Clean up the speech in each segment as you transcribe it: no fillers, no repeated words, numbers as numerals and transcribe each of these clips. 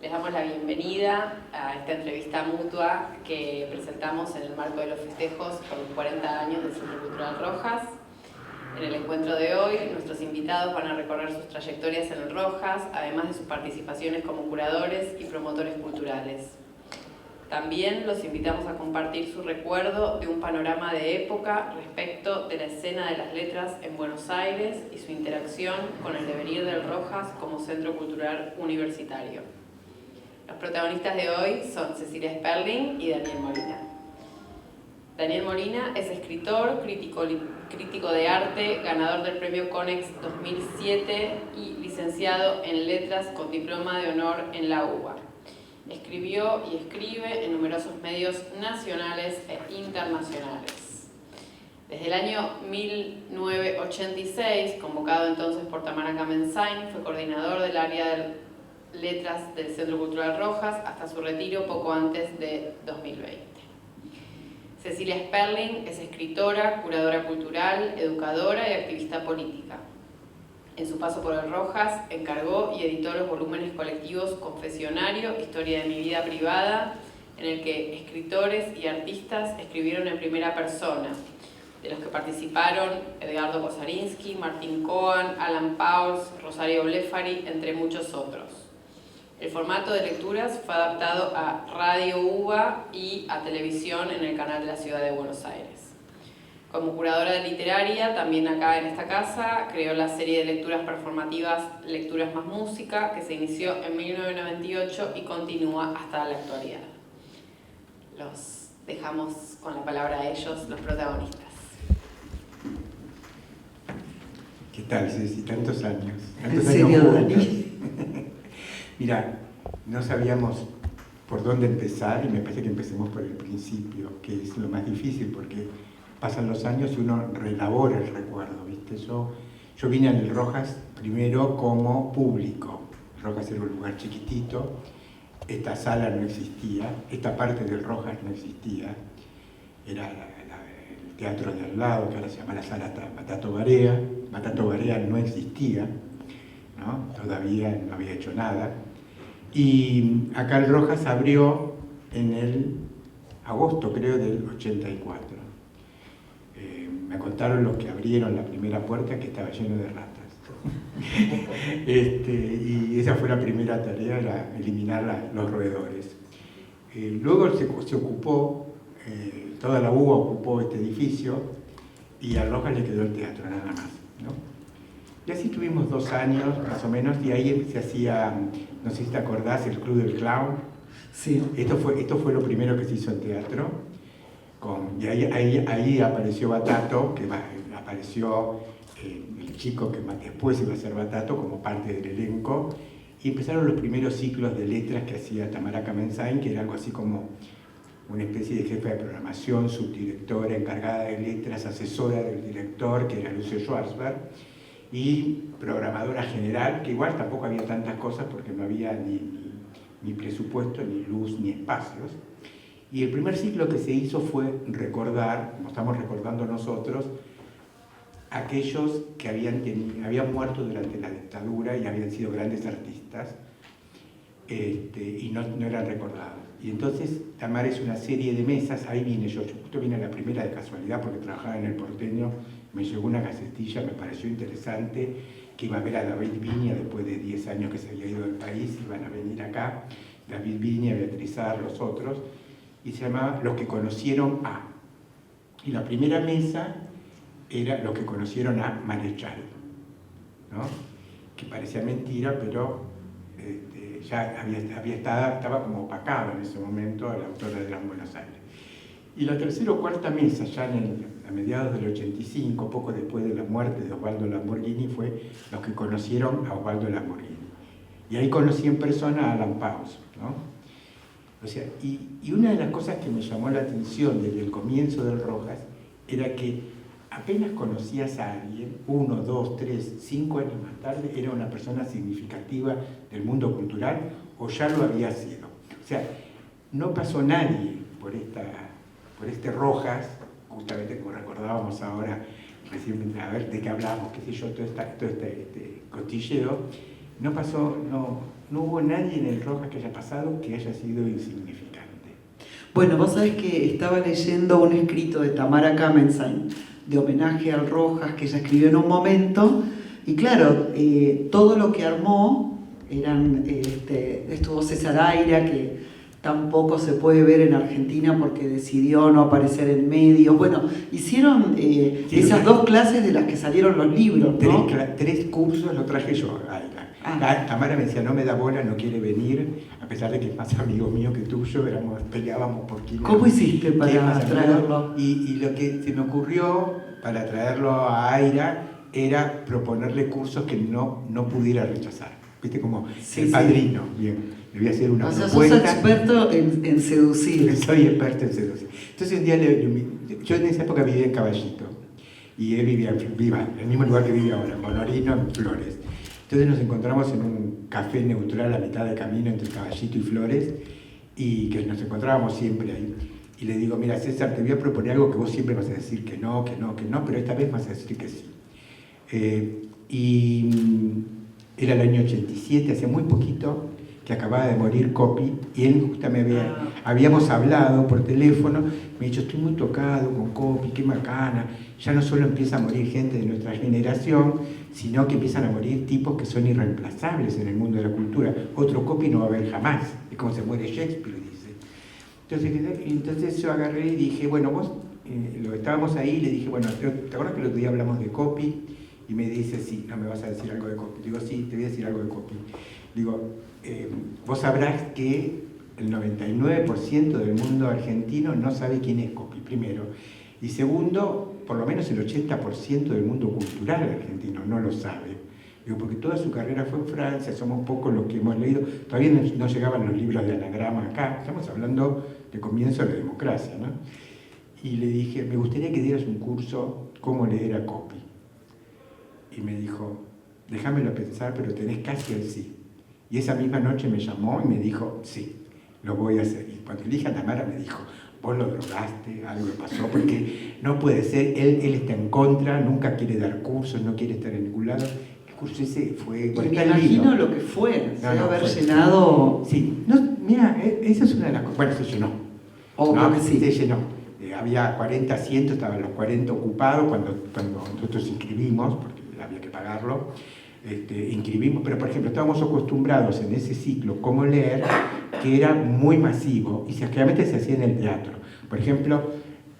Les damos la bienvenida a esta entrevista mutua que presentamos en el marco de los festejos por los 40 años del Centro Cultural Rojas. En el encuentro de hoy, nuestros invitados van a recorrer sus trayectorias en el Rojas, además de sus participaciones como curadores y promotores culturales. También los invitamos a compartir su recuerdo de un panorama de época respecto de la escena de las letras en Buenos Aires y su interacción con el devenir del Rojas como centro cultural universitario. Los protagonistas de hoy son Cecilia Sperling y Daniel Molina. Daniel Molina es escritor, crítico de arte, ganador del premio Conex 2007 y licenciado en Letras con diploma de honor en la UBA. Escribió y escribe en numerosos medios nacionales e internacionales. Desde el año 1986, convocado entonces por Tamara Kamensain, fue coordinador del área de Letras del Centro Cultural Rojas hasta su retiro poco antes de 2020. Cecilia Sperling es escritora, curadora cultural, educadora y activista política. En su paso por el Rojas, encargó y editó los volúmenes colectivos Confesionario, Historia de mi vida privada, en el que escritores y artistas escribieron en primera persona, de los que participaron Edgardo Kosarinsky, Martín Cohen, Alan Pauls, Rosario Blefari, entre muchos otros. El formato de lecturas fue adaptado a Radio UBA y a televisión en el canal de la Ciudad de Buenos Aires. Como curadora literaria, también acá en esta casa, creó la serie de lecturas performativas Lecturas más Música, que se inició en 1998 y continúa hasta la actualidad. Los dejamos con la palabra a ellos, los protagonistas. ¿Qué tal, Ceci? Tantos años. ¿En serio, Dani? Mira, no sabíamos por dónde empezar y me parece que empecemos por el principio, que es lo más difícil porque pasan los años y uno relabora el recuerdo, ¿viste? Yo vine al Rojas primero como público. El Rojas era un lugar chiquitito, esta sala no existía, esta parte del Rojas no existía, era el teatro de al lado, que ahora se llama la sala Batato Barea. Batato Barea no existía, ¿no? Todavía no había hecho nada. Y acá el Rojas abrió en el agosto, creo, del 84. Me contaron los que abrieron la primera puerta que estaba lleno de ratas. Y esa fue la primera tarea, era eliminar los roedores. Luego se ocupó, toda la UBA ocupó este edificio y al Rojas le quedó el teatro, nada más, ¿no? Y así tuvimos 2 años, más o menos, y ahí se hacía, no sé si te acordás, el Club del Clown. Sí. Esto fue lo primero que se hizo en teatro. Y ahí apareció Batato, que apareció el chico que después iba a ser Batato como parte del elenco, y empezaron los primeros ciclos de letras que hacía Tamara Kamensain, que era algo así como una especie de jefa de programación, subdirectora, encargada de letras, asesora del director, que era Lucio Schwarzberg, y programadora general, que igual tampoco había tantas cosas porque no había ni presupuesto, ni luz, ni espacios. Y el primer ciclo que se hizo fue recordar, como estamos recordando nosotros, aquellos que habían muerto durante la dictadura y habían sido grandes artistas y no eran recordados. Y entonces Tamara hizo una serie de mesas, ahí vine yo justo vine a la primera de casualidad porque trabajaba en El Porteño, me llegó una gacetilla, me pareció interesante, que iba a ver a David Viña después de 10 años que se había ido del país, iban a venir acá, David Viña, Beatriz Ar, los otros, y se llamaba Los que conocieron a. Y la primera mesa era Los que conocieron a Marechal, ¿no? Que parecía mentira, pero ya estaba como opacado en ese momento a la autora de Gran Buenos Aires. Y la tercera o cuarta mesa, ya a mediados del 85, poco después de la muerte de Osvaldo Lamborghini, fue Los que conocieron a Osvaldo Lamborghini. Y ahí conocí en persona a Alan Pauls, ¿no? O sea, y una de las cosas que me llamó la atención desde el comienzo del Rojas era que apenas conocías a alguien, 1, 2, 3, 5 años más tarde, era una persona significativa del mundo cultural o ya lo había sido. O sea, no pasó nadie por este Rojas, justamente como recordábamos ahora, recién, a ver de qué hablábamos, qué sé yo, todo este cotilleo, no pasó, no hubo nadie en el Rojas que haya pasado que haya sido insignificante. Bueno, vos sabés que estaba leyendo un escrito de Tamara Kamenstein de homenaje al Rojas que ella escribió en un momento, y claro, todo lo que armó estuvo César Aira, que tampoco se puede ver en Argentina porque decidió no aparecer en medios. Bueno, hicieron esas dos clases de las que salieron los libros, ¿no? Tres cursos los traje yo a Aira. Tamara me decía, no me da bola, no quiere venir, a pesar de que es más amigo mío que tuyo, peleábamos por quién. ¿Cómo hiciste para traerlo? Y lo que se me ocurrió para traerlo a Aira era proponerle cursos que no pudiera rechazar. ¿Viste? Como el padrino. Bien, le voy a hacer una propuesta. O sea, sos experto en seducir. Soy experto en seducir. Entonces un día, yo en esa época vivía en Caballito, y él vivía en el mismo lugar que vive ahora, en Bonorino, en Flores. Entonces nos encontramos en un café neutral a mitad de camino entre Caballito y Flores, y que nos encontrábamos siempre ahí. Y le digo, mira César, te voy a proponer algo que vos siempre vas a decir que no, pero esta vez vas a decir que sí. Era el año 87, hace muy poquito, que acababa de morir Coppi, y él justo habíamos hablado por teléfono, me ha dicho, estoy muy tocado con Coppi, qué macana, ya no solo empieza a morir gente de nuestra generación, sino que empiezan a morir tipos que son irreemplazables en el mundo de la cultura. Otro Coppi no va a haber jamás, es como se muere Shakespeare, dice. Entonces yo agarré y dije, bueno, vos, estábamos ahí, y le dije, bueno, ¿te acuerdas que el otro día hablamos de Coppi? Y me dice, sí, no me vas a decir algo de Coppi. Digo, sí, te voy a decir algo de Coppi. Digo, vos sabrás que el 99% del mundo argentino no sabe quién es Coppi, primero. Y segundo, por lo menos el 80% del mundo cultural argentino no lo sabe. Digo, porque toda su carrera fue en Francia, somos pocos los que hemos leído, todavía no llegaban los libros de anagrama acá, estamos hablando de comienzo de la democracia, ¿no? Y le dije, me gustaría que dieras un curso cómo leer a Coppi. Y me dijo, déjamelo pensar, pero tenés casi el sí. Y esa misma noche me llamó y me dijo, sí, lo voy a hacer. Y cuando le dije a Tamara me dijo, vos lo drogaste, algo le pasó, porque no puede ser, él está en contra, nunca quiere dar cursos, no quiere estar en ningún lado. El curso ese fue... Bueno, me imagino lo que fue, haber llenado... Sí, mira, esa es una de las cosas, bueno, se llenó. Obvio que sí. Se llenó. Había 40 asientos, estaban los 40 ocupados cuando nosotros inscribimos, porque había que pagarlo, inscribimos, pero por ejemplo estábamos acostumbrados en ese ciclo cómo leer, que era muy masivo, y generalmente se hacía en el teatro. Por ejemplo,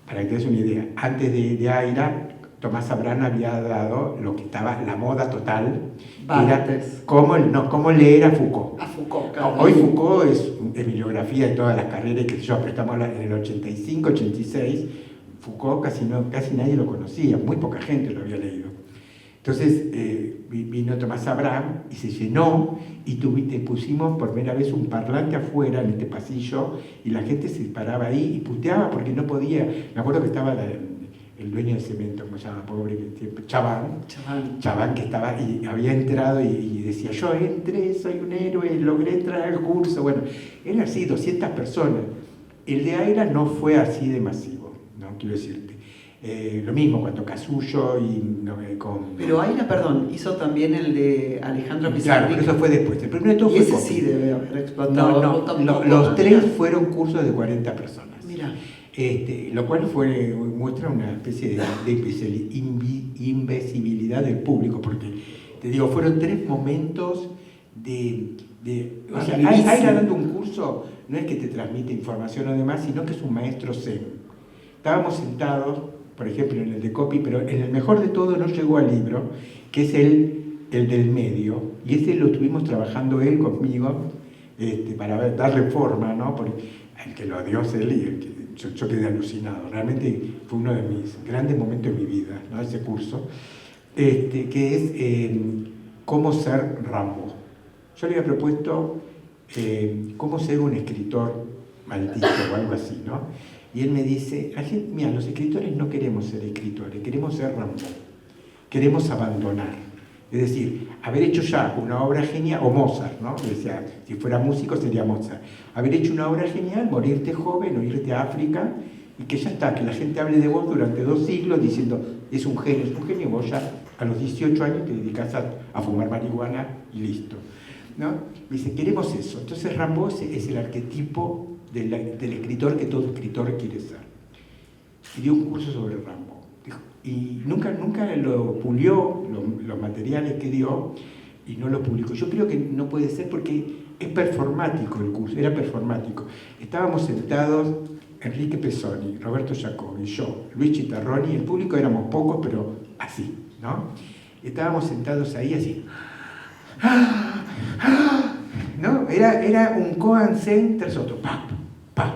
para que te des una idea, antes de Aira, Tomás Abrán había dado lo que estaba la moda total, era cómo leer a Foucault. A Foucault, claro. Hoy Foucault es bibliografía de todas las carreras, que yo, pero estamos en el 85, 86, Foucault casi nadie lo conocía, muy poca gente lo había leído. Entonces vino Tomás Abraham y se llenó, y pusimos por primera vez un parlante afuera en este pasillo, y la gente se paraba ahí y puteaba porque no podía. Me acuerdo que estaba el dueño del cemento, como se llama, pobre, Chaván, que estaba y había entrado y decía, yo entré, soy un héroe, logré entrar al curso. Bueno, era así, 200 personas. El de Aira no fue así de masivo, ¿no? Quiero decirte. Lo mismo cuando Casullo Pero Aira, perdón, hizo también el de Alejandro Pizarro. Claro, pero eso fue después. El primero de todo y fue ese Coppi. sí debe haber explotado. Los tres fueron cursos de 40 personas. Mira. Lo cual muestra una especie de invisibilidad del público, porque te digo, fueron 3 momentos o sea, Aira dando un curso no es que te transmite información o demás, sino que es un maestro zen. Estábamos sentados, por ejemplo, en el de Coppi, pero en el mejor de todo no llegó al libro, que es el del medio, y ese lo estuvimos trabajando él conmigo para darle forma, ¿no? Porque el que lo dio es él, y yo quedé alucinado. Realmente fue uno de mis grandes momentos de mi vida, ¿no? Ese curso, que es cómo ser Rambo. Yo le había propuesto cómo ser un escritor maldito o algo así, ¿no? Y él me dice, mira, los escritores no queremos ser escritores, queremos ser Rambo, queremos abandonar. Es decir, haber hecho ya una obra genial, o Mozart, ¿no? Decía, si fuera músico sería Mozart. Haber hecho una obra genial, morirte joven o irte a África, y que ya está, que la gente hable de vos durante 2 siglos diciendo, es un genio, vos ya A los 18 años te dedicas a fumar marihuana y listo, ¿no? Me dice, queremos eso. Entonces Rimbaud es el arquetipo del escritor que todo escritor quiere ser. Y dio un curso sobre Rimbaud. Y nunca lo pulió, los materiales que dio, y no lo publicó. Yo creo que no puede ser porque es performático el curso, era performático. Estábamos sentados Enrique Pesoni, Roberto Jacobi, yo, Luis Chitarroni, el público éramos pocos, pero así, ¿no? Estábamos sentados ahí así. ¿No? Era un koan sen tras otro. ¡Pap! ¡Pap!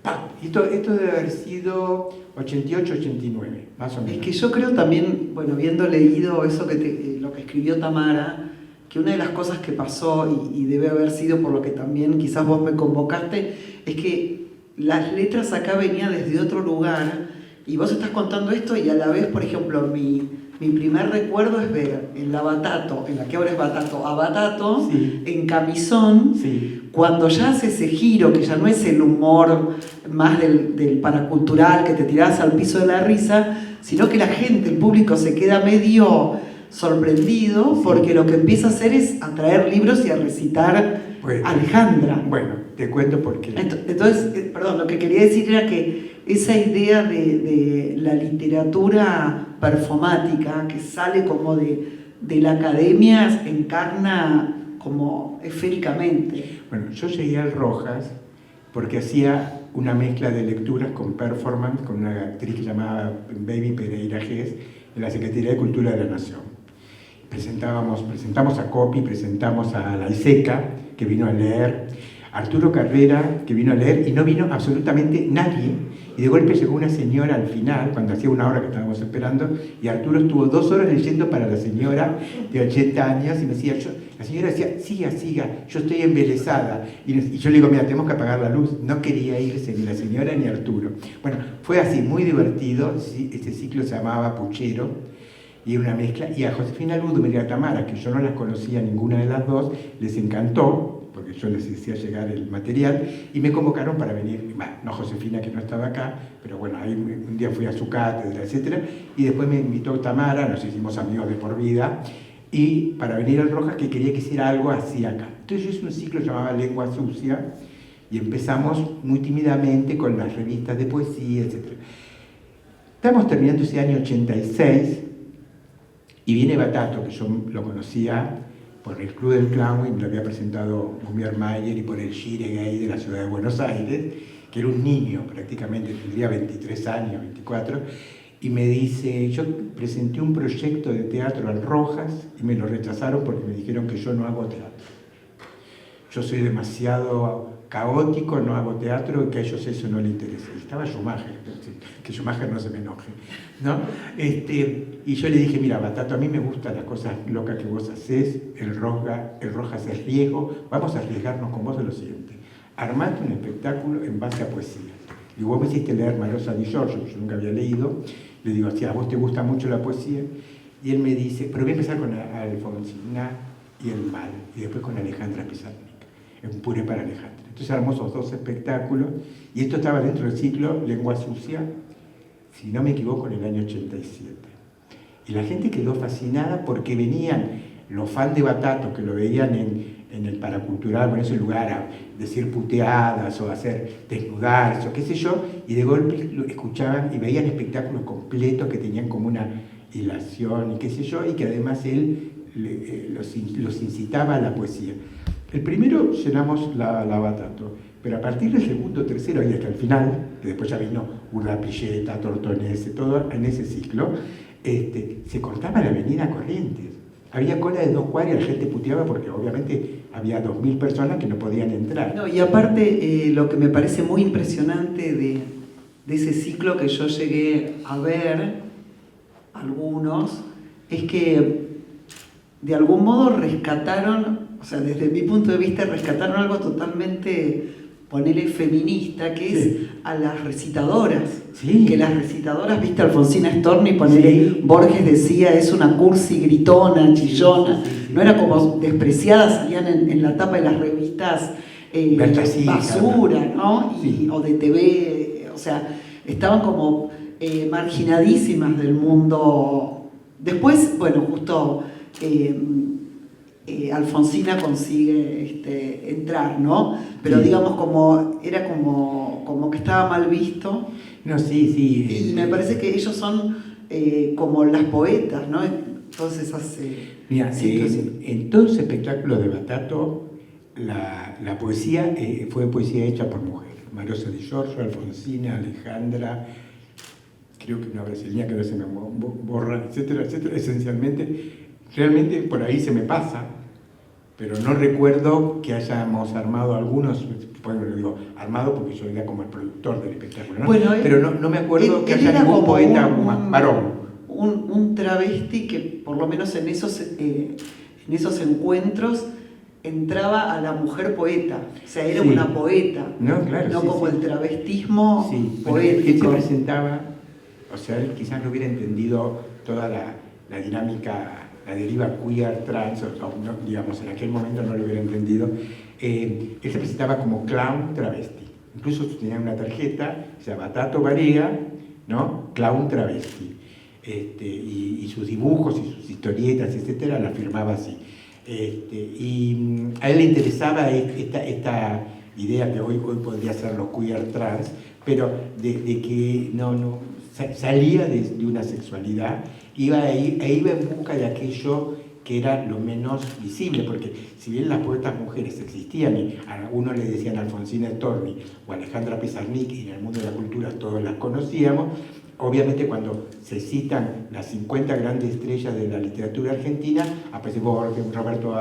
¡Pap! Esto debe haber sido 88, 89, más o menos. Es que yo creo también, bueno, habiendo leído eso lo que escribió Tamara, que una de las cosas que pasó, y debe haber sido por lo que también quizás vos me convocaste, es que las letras acá venían desde otro lugar, y vos estás contando esto, y a la vez, por ejemplo, mi primer recuerdo es ver en la Batato, en la que ahora es Batato, a Batato, Sí. en camisón, Sí. cuando ya hace ese giro, que ya no es el humor más del paracultural, que te tirás al piso de la risa, sino que la gente, el público se queda medio sorprendido, Sí. porque lo que empieza a hacer es a traer libros y a recitar Bueno. Alejandra. Bueno, te cuento por qué. Entonces, perdón, lo que quería decir era que esa idea de la literatura performática que sale como de la academia encarna como esféricamente. Bueno, yo llegué al Rojas porque hacía una mezcla de lecturas con performance con una actriz que llamaba Baby Pereira Gess en la Secretaría de Cultura de la Nación. Presentamos a Coppi, presentamos a La Iseca, que vino a leer, Arturo Carrera, que vino a leer, y no vino absolutamente nadie. Y de golpe llegó una señora al final, cuando hacía una hora que estábamos esperando, y Arturo estuvo 2 horas leyendo para la señora de 80 años, y me decía, la señora decía, siga, yo estoy embelesada. Y yo le digo, mira, tenemos que apagar la luz. No quería irse ni la señora ni Arturo. Bueno, fue así, muy divertido. Este ciclo se llamaba Puchero, y una mezcla. Y a Josefina Ludwig y a Tamara, que yo no las conocía ninguna de las dos, les encantó, porque yo les hacía llegar el material, y me convocaron para venir, bueno, no Josefina, que no estaba acá, pero bueno, ahí un día fui a su cátedra, etc. Y después me invitó Tamara, nos hicimos amigos de por vida, y para venir al Rojas, que quería que hiciera algo así acá. Entonces yo hice un ciclo llamado Lengua Sucia, y empezamos muy tímidamente con las revistas de poesía, etc. Estamos terminando ese año 86, y viene Batato, que yo lo conocía por el Club del Clown, y me lo había presentado Gumier Mayer, y por el Gire Gay de la ciudad de Buenos Aires, que era un niño prácticamente, tendría 23 años, 24, y me dice, yo presenté un proyecto de teatro al Rojas, y me lo rechazaron porque me dijeron que yo no hago teatro. Yo soy demasiado caótico, no hago teatro, y que a ellos eso no les interesa. Y estaba Schumacher, que Schumacher no se me enoje, ¿no? Y yo le dije, mira, Batato, a mí me gustan las cosas locas que vos hacés, el Rojas es riesgo, vamos a arriesgarnos con vos de lo siguiente. Armate un espectáculo en base a poesía. Y vos me hiciste leer Marosa di Giorgio, que yo nunca había leído. Le digo, así, a vos te gusta mucho la poesía. Y él me dice, pero voy a empezar con Alfonsina y el mal, y después con Alejandra Pizarnik. Un puré para Alejandra. Entonces armó esos 2 espectáculos, y esto estaba dentro del ciclo Lengua Sucia, si no me equivoco, en el año 87. Y la gente quedó fascinada porque venían los fans de Batato, que lo veían en el paracultural, en ese lugar, a decir puteadas o a hacer desnudarse o qué sé yo, y de golpe lo escuchaban y veían espectáculos completos que tenían como una hilación y qué sé yo, y que además él los incitaba a la poesía. El primero llenamos la Batato, pero a partir del segundo, tercero y hasta el final, que después ya vino Urdapilleta, Tortonese, todo en ese ciclo, se cortaba la avenida Corrientes. Había cola de 2 cuadras y la gente puteaba porque obviamente había 2.000 personas que no podían entrar. No, y aparte, lo que me parece muy impresionante de ese ciclo que yo llegué a ver, algunos, es que de algún modo rescataron, o sea, desde mi punto de vista, rescataron algo totalmente, ponele, feminista, que es Sí. a las recitadoras. Sí. Que las recitadoras, viste, Alfonsina Storni, ponele, Sí. Borges decía, es una cursi, gritona, chillona. Sí, sí. No era como despreciada, salían en la tapa de las revistas basura, ¿no? Sí. O de TV, o sea, estaban como marginadísimas del mundo Después, bueno, justo Alfonsina consigue entrar, ¿no? Pero Sí. digamos, era como que estaba mal visto. No, sí. Y me parece que ellos son como las poetas, ¿no? Todas esas Mira, situaciones. en todos los espectáculos de Batato, la poesía fue poesía hecha por mujeres. Marosa de Giorgio, Alfonsina, Alejandra, creo que una brasileña que a veces me borra, etcétera, etcétera. Esencialmente, realmente por ahí se me pasa, pero no recuerdo que hayamos armado algunos, bueno, digo, armado porque yo era como el productor del espectáculo, ¿no? Bueno, pero no me acuerdo que él haya era ningún como poeta varón. un travesti que por lo menos en esos encuentros entraba a la mujer poeta, o sea, era Sí. una poeta, No, claro, no sí, como sí. el travestismo Sí, bueno, él se poético. presentaba, o sea, él quizás no hubiera entendido toda la dinámica, la deriva queer, trans, digamos, en aquel momento no lo hubiera entendido. Él se presentaba como clown travesti. Incluso tenía una tarjeta, o sea, Batato Barea, ¿no? Clown travesti. Y sus dibujos y sus historietas, etcétera, la firmaba así. Y a él le interesaba esta idea que hoy podría ser lo queer trans, pero de que no salía de una sexualidad, iba en busca de aquello que era lo menos visible, porque si bien las poetas mujeres existían y a uno le decían Alfonsina Storni o Alejandra Pizarnik, y en el mundo de la cultura todos las conocíamos, obviamente cuando se citan las 50 grandes estrellas de la literatura argentina, aparece Borges, Roberto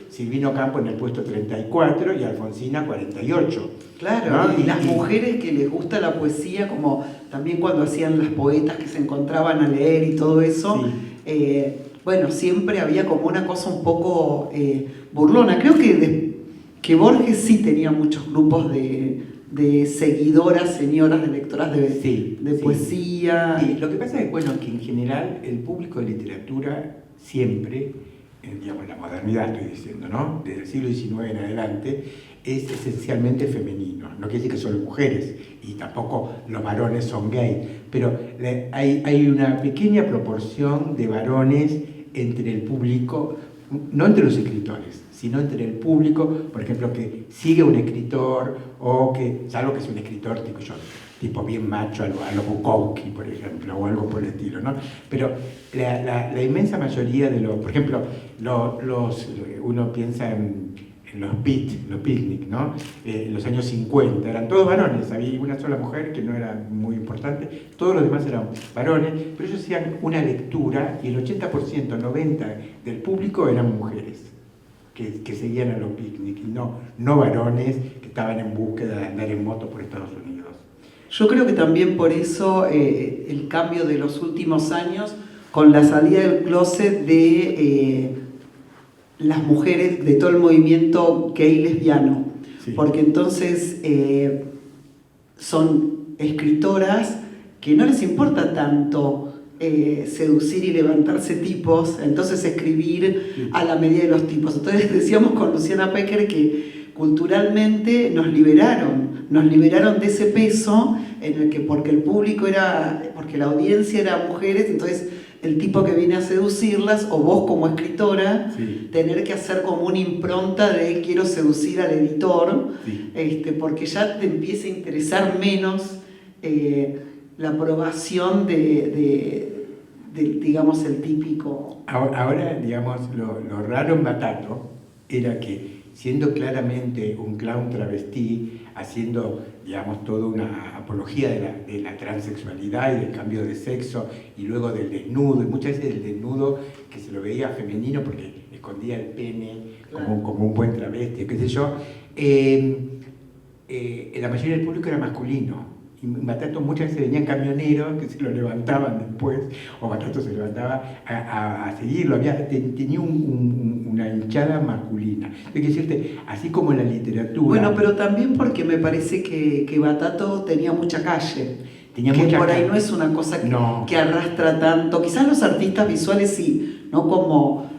Silvino Campo en el puesto 34 y Alfonsina 48. Claro, ¿no? y las mujeres que les gusta la poesía, como también cuando hacían las poetas que se encontraban a leer y todo eso, Sí. Bueno, siempre había como una cosa un poco burlona. Creo que Borges sí tenía muchos grupos de seguidoras, señoras, de lectoras de poesía. Y lo que pasa es bueno, que en general el público de literatura siempre, digamos la modernidad estoy diciendo, ¿no? Desde el siglo XIX en adelante, es esencialmente femenino. No quiere decir que solo mujeres, y tampoco los varones son gays, pero hay una pequeña proporción de varones entre el público, no entre los escritores, sino entre el público, por ejemplo, que sigue un escritor o que, salvo que es un escritor tipo bien macho, a lo Bukowski, por ejemplo, o algo por el estilo, ¿no? Pero la inmensa mayoría de los, por ejemplo, uno piensa en los picnic, ¿no? En los años 50, eran todos varones, había una sola mujer que no era muy importante, todos los demás eran varones, pero ellos hacían una lectura y el 80%, 90% del público eran mujeres que seguían a los picnic, y no varones que estaban en búsqueda de andar en moto por Estados Unidos. Yo creo que también por eso el cambio de los últimos años con la salida del closet de las mujeres, de todo el movimiento gay lesbiano, sí. Porque entonces son escritoras que no les importa tanto seducir y levantarse tipos, entonces escribir a la medida de los tipos. Entonces decíamos con Luciana Pecker que culturalmente nos liberaron de ese peso en el que porque el público porque la audiencia era mujeres, entonces el tipo que viene a seducirlas, o vos como escritora, sí. Tener que hacer como una impronta de quiero seducir al editor, sí. Porque ya te empieza a interesar menos la aprobación de digamos, el típico... Ahora digamos, lo raro en Batato era que, siendo claramente un clown travesti, haciendo, digamos, toda una apología de la transexualidad y del cambio de sexo, y luego del desnudo, y muchas veces del desnudo que se lo veía femenino porque escondía el pene, claro. como un buen travesti, qué sé yo, la mayoría del público era masculino. Y Batato muchas veces venían camioneros que se lo levantaban después, o Batato se levantaba a seguirlo, tenía una hinchada masculina. Hay que decirte, así como en la literatura... Bueno, pero también porque me parece que Batato tenía mucha calle. Tenía que mucha por calle. Ahí no es una cosa que arrastra tanto. Quizás los artistas visuales sí, ¿no? Como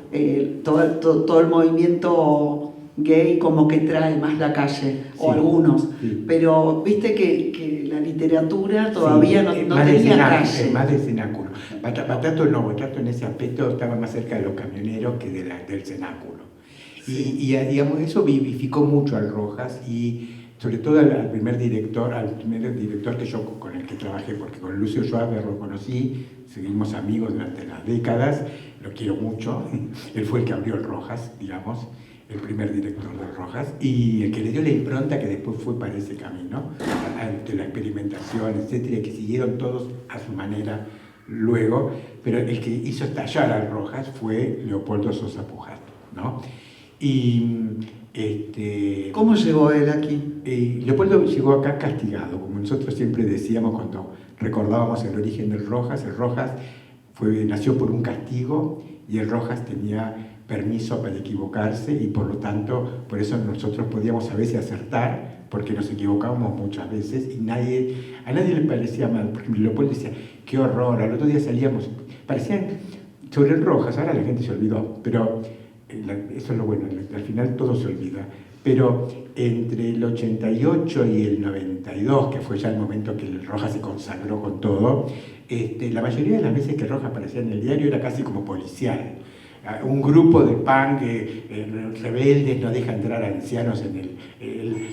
todo el movimiento gay como que trae más la calle, o algunos, pero viste que la literatura todavía no tenía calle. Es más de cenáculo. Batato en ese aspecto estaba más cerca de los camioneros que del cenáculo. Y digamos, eso vivificó mucho al Rojas y sobre todo al primer director que yo con el que trabajé, porque con Lucio Schwaber lo conocí, seguimos amigos durante las décadas, lo quiero mucho, él fue el que abrió el Rojas, digamos, el primer director del Rojas, y el que le dio la impronta que después fue para ese camino, de la experimentación, etcétera, que siguieron todos a su manera luego, pero el que hizo estallar al Rojas fue Leopoldo Sosa Pujato, ¿no? ¿Cómo llegó él aquí? Leopoldo llegó acá castigado, como nosotros siempre decíamos cuando recordábamos el origen del Rojas. El Rojas nació por un castigo y el Rojas tenía permiso para equivocarse y por lo tanto, por eso nosotros podíamos a veces acertar, porque nos equivocábamos muchas veces y a nadie le parecía mal. Por ejemplo, Leopoldo decía, qué horror, al otro día salíamos, parecían sobre el Rojas, ahora la gente se olvidó, pero eso es lo bueno, al final todo se olvida. Pero entre el 88 y el 92, que fue ya el momento que el Rojas se consagró con todo, la mayoría de las veces que Rojas aparecía en el diario era casi como policial. Un grupo de punk rebeldes no deja entrar a ancianos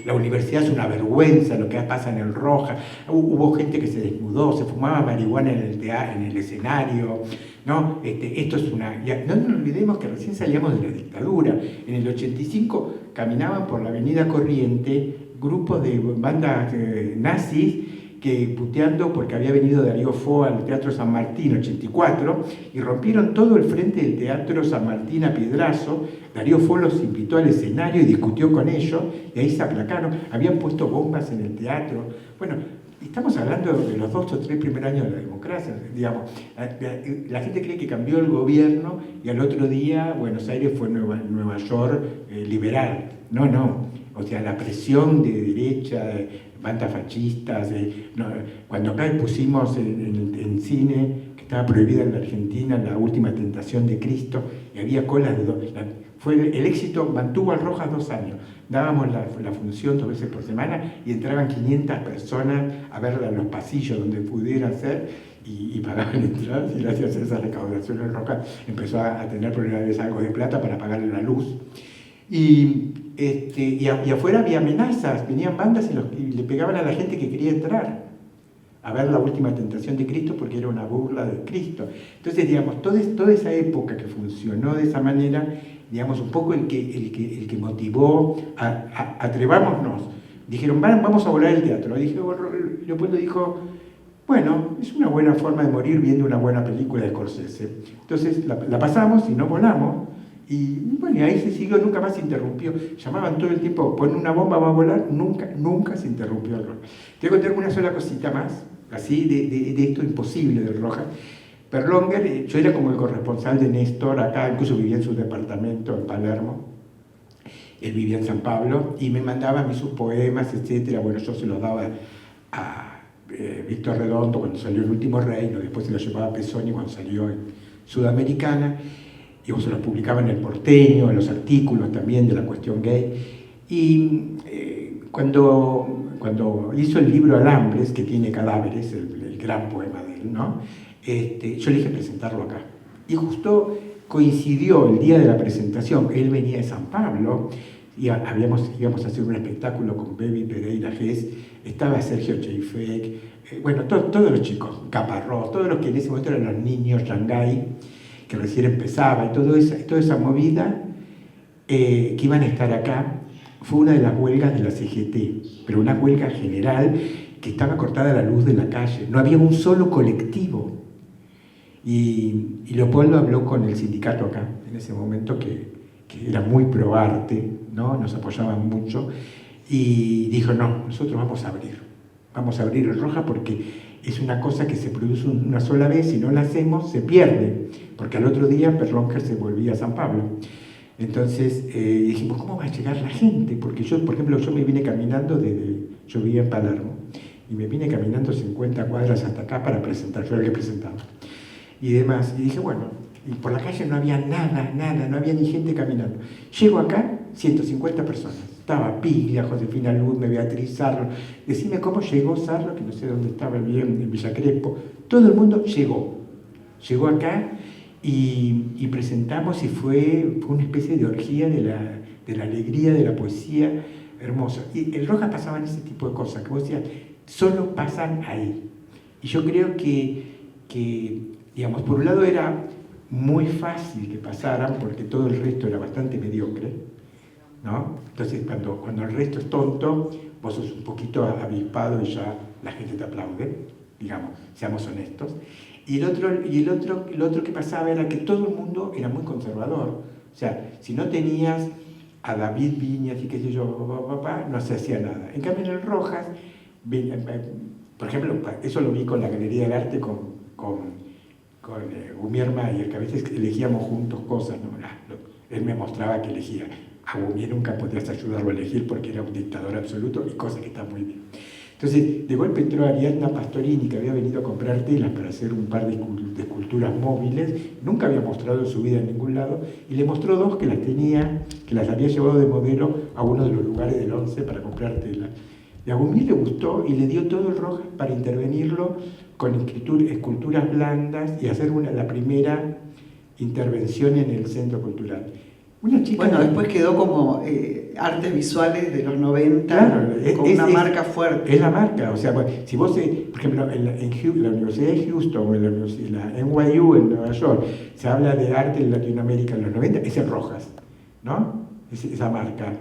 la universidad, es una vergüenza lo que pasa en el Rojas. Hubo gente que se desnudó, se fumaba marihuana en el escenario, ¿no? Esto es no nos olvidemos que recién salíamos de la dictadura. En el 85 caminaban por la avenida Corriente grupos de bandas nazis que puteando porque había venido Darío Fo al Teatro San Martín 84 y rompieron todo el frente del Teatro San Martín a piedrazo. Darío Fo los invitó al escenario y discutió con ellos y ahí se aplacaron, habían puesto bombas en el teatro. Bueno, estamos hablando de los 2 o 3 primeros años de la democracia, digamos. La gente cree que cambió el gobierno y al otro día Buenos Aires fue Nueva York liberal. No. O sea, la presión de derecha, bandas fascistas, cuando acá pusimos en cine, que estaba prohibida en la Argentina, La Última Tentación de Cristo, y había colas el éxito mantuvo al Rojas 2 años. Dábamos la función 2 veces por semana y entraban 500 personas a verla en los pasillos donde pudiera ser y pagaban entradas y gracias a esa recaudación el Rojas empezó a tener por primera vez algo de plata para pagarle la luz. Y afuera había amenazas, venían bandas y le pegaban a la gente que quería entrar a ver La Última Tentación de Cristo porque era una burla de Cristo. Entonces, digamos, toda esa época que funcionó de esa manera, digamos, un poco el que motivó a atrevámonos. Dijeron, vamos a volar el teatro. Leopoldo dijo, bueno, es una buena forma de morir viendo una buena película de Scorsese. Entonces la pasamos y no volamos. Y bueno, y ahí se siguió, nunca más se interrumpió. Llamaban todo el tiempo, pon una bomba, va a volar, nunca se interrumpió el Rojas. Te voy a contar una sola cosita más, así, de esto imposible del Rojas. Berlonger, yo era como el corresponsal de Néstor acá, incluso vivía en su departamento en Palermo. Él vivía en San Pablo y me mandaba a mí sus poemas, etcétera. Bueno, yo se los daba a Víctor Redondo cuando salió El Último Reino, después se lo llevaba a Pesoni cuando salió en Sudamericana. Y se los publicaba en El Porteño, en los artículos también de la cuestión gay. Y cuando hizo el libro Alambres, que tiene cadáveres, el gran poema de él, ¿no? Yo le dije presentarlo acá. Y justo coincidió el día de la presentación, él venía de San Pablo, y íbamos a hacer un espectáculo con Baby Pereira Gess, estaba Sergio Cheifek, bueno, todos los chicos, Caparrós, todos los que en ese momento eran los niños, Shanghái, que recién empezaba, y toda esa movida que iban a estar acá, fue una de las huelgas de la CGT, pero una huelga general que estaba cortada la luz de la calle, no había un solo colectivo. Y Leopoldo habló con el sindicato acá, en ese momento que era muy pro arte, ¿no? Nos apoyaban mucho, y dijo, no, nosotros vamos a abrir el Rojas porque es una cosa que se produce una sola vez, si no la hacemos se pierde, porque al otro día Berlonger se volvía a San Pablo. Entonces dijimos, ¿cómo va a llegar la gente? Porque yo, por ejemplo, yo me vine caminando yo vivía en Palermo, y me vine caminando 50 cuadras hasta acá para presentar, yo era el que presentaba. Y demás, y dije, bueno, y por la calle no había nada, no había ni gente caminando. Llego acá, 150 personas. Estaba Piglia, Josefina Ludme, Beatriz Sarlo. Decime cómo llegó Sarlo, que no sé dónde estaba bien, en Villa Crespo. Todo el mundo llegó. Llegó acá y presentamos y fue una especie de orgía de la alegría, de la poesía, hermoso. Y en Rojas pasaban ese tipo de cosas, que vos decías, solo pasan ahí. Y yo creo que, digamos, por un lado era muy fácil que pasaran, porque todo el resto era bastante mediocre, ¿no? Entonces, cuando el resto es tonto, vos sos un poquito avispado y ya la gente te aplaude, digamos, seamos honestos. Y lo otro que pasaba era que todo el mundo era muy conservador. O sea, si no tenías a David Viñas y qué sé yo, no se hacía nada. En cambio, en el Rojas, por ejemplo, eso lo vi con la Galería del Arte, con Gumier Mayer, que a veces elegíamos juntos cosas, ¿no? Él me mostraba que elegía. A Gumier nunca podías ayudarlo a elegir porque era un dictador absoluto y cosas que están muy bien. Entonces, de golpe entró Ariadna Pastorini, que había venido a comprar telas para hacer un par de esculturas móviles, nunca había mostrado en su vida en ningún lado, y le mostró dos que las tenía, que las había llevado de modelo a uno de los lugares del 11 para comprar telas. Y a Gumier le gustó y le dio todo el Rojas para intervenirlo con esculturas blandas y hacer la primera intervención en el centro cultural. Una chica bueno, después quedó como artes visuales de los 90, claro, con una marca fuerte. Es la marca, o sea, bueno, si vos, por ejemplo, en la Universidad de Houston o en la NYU en Nueva York, se habla de arte en Latinoamérica en los 90, es el Rojas, ¿no? Esa marca.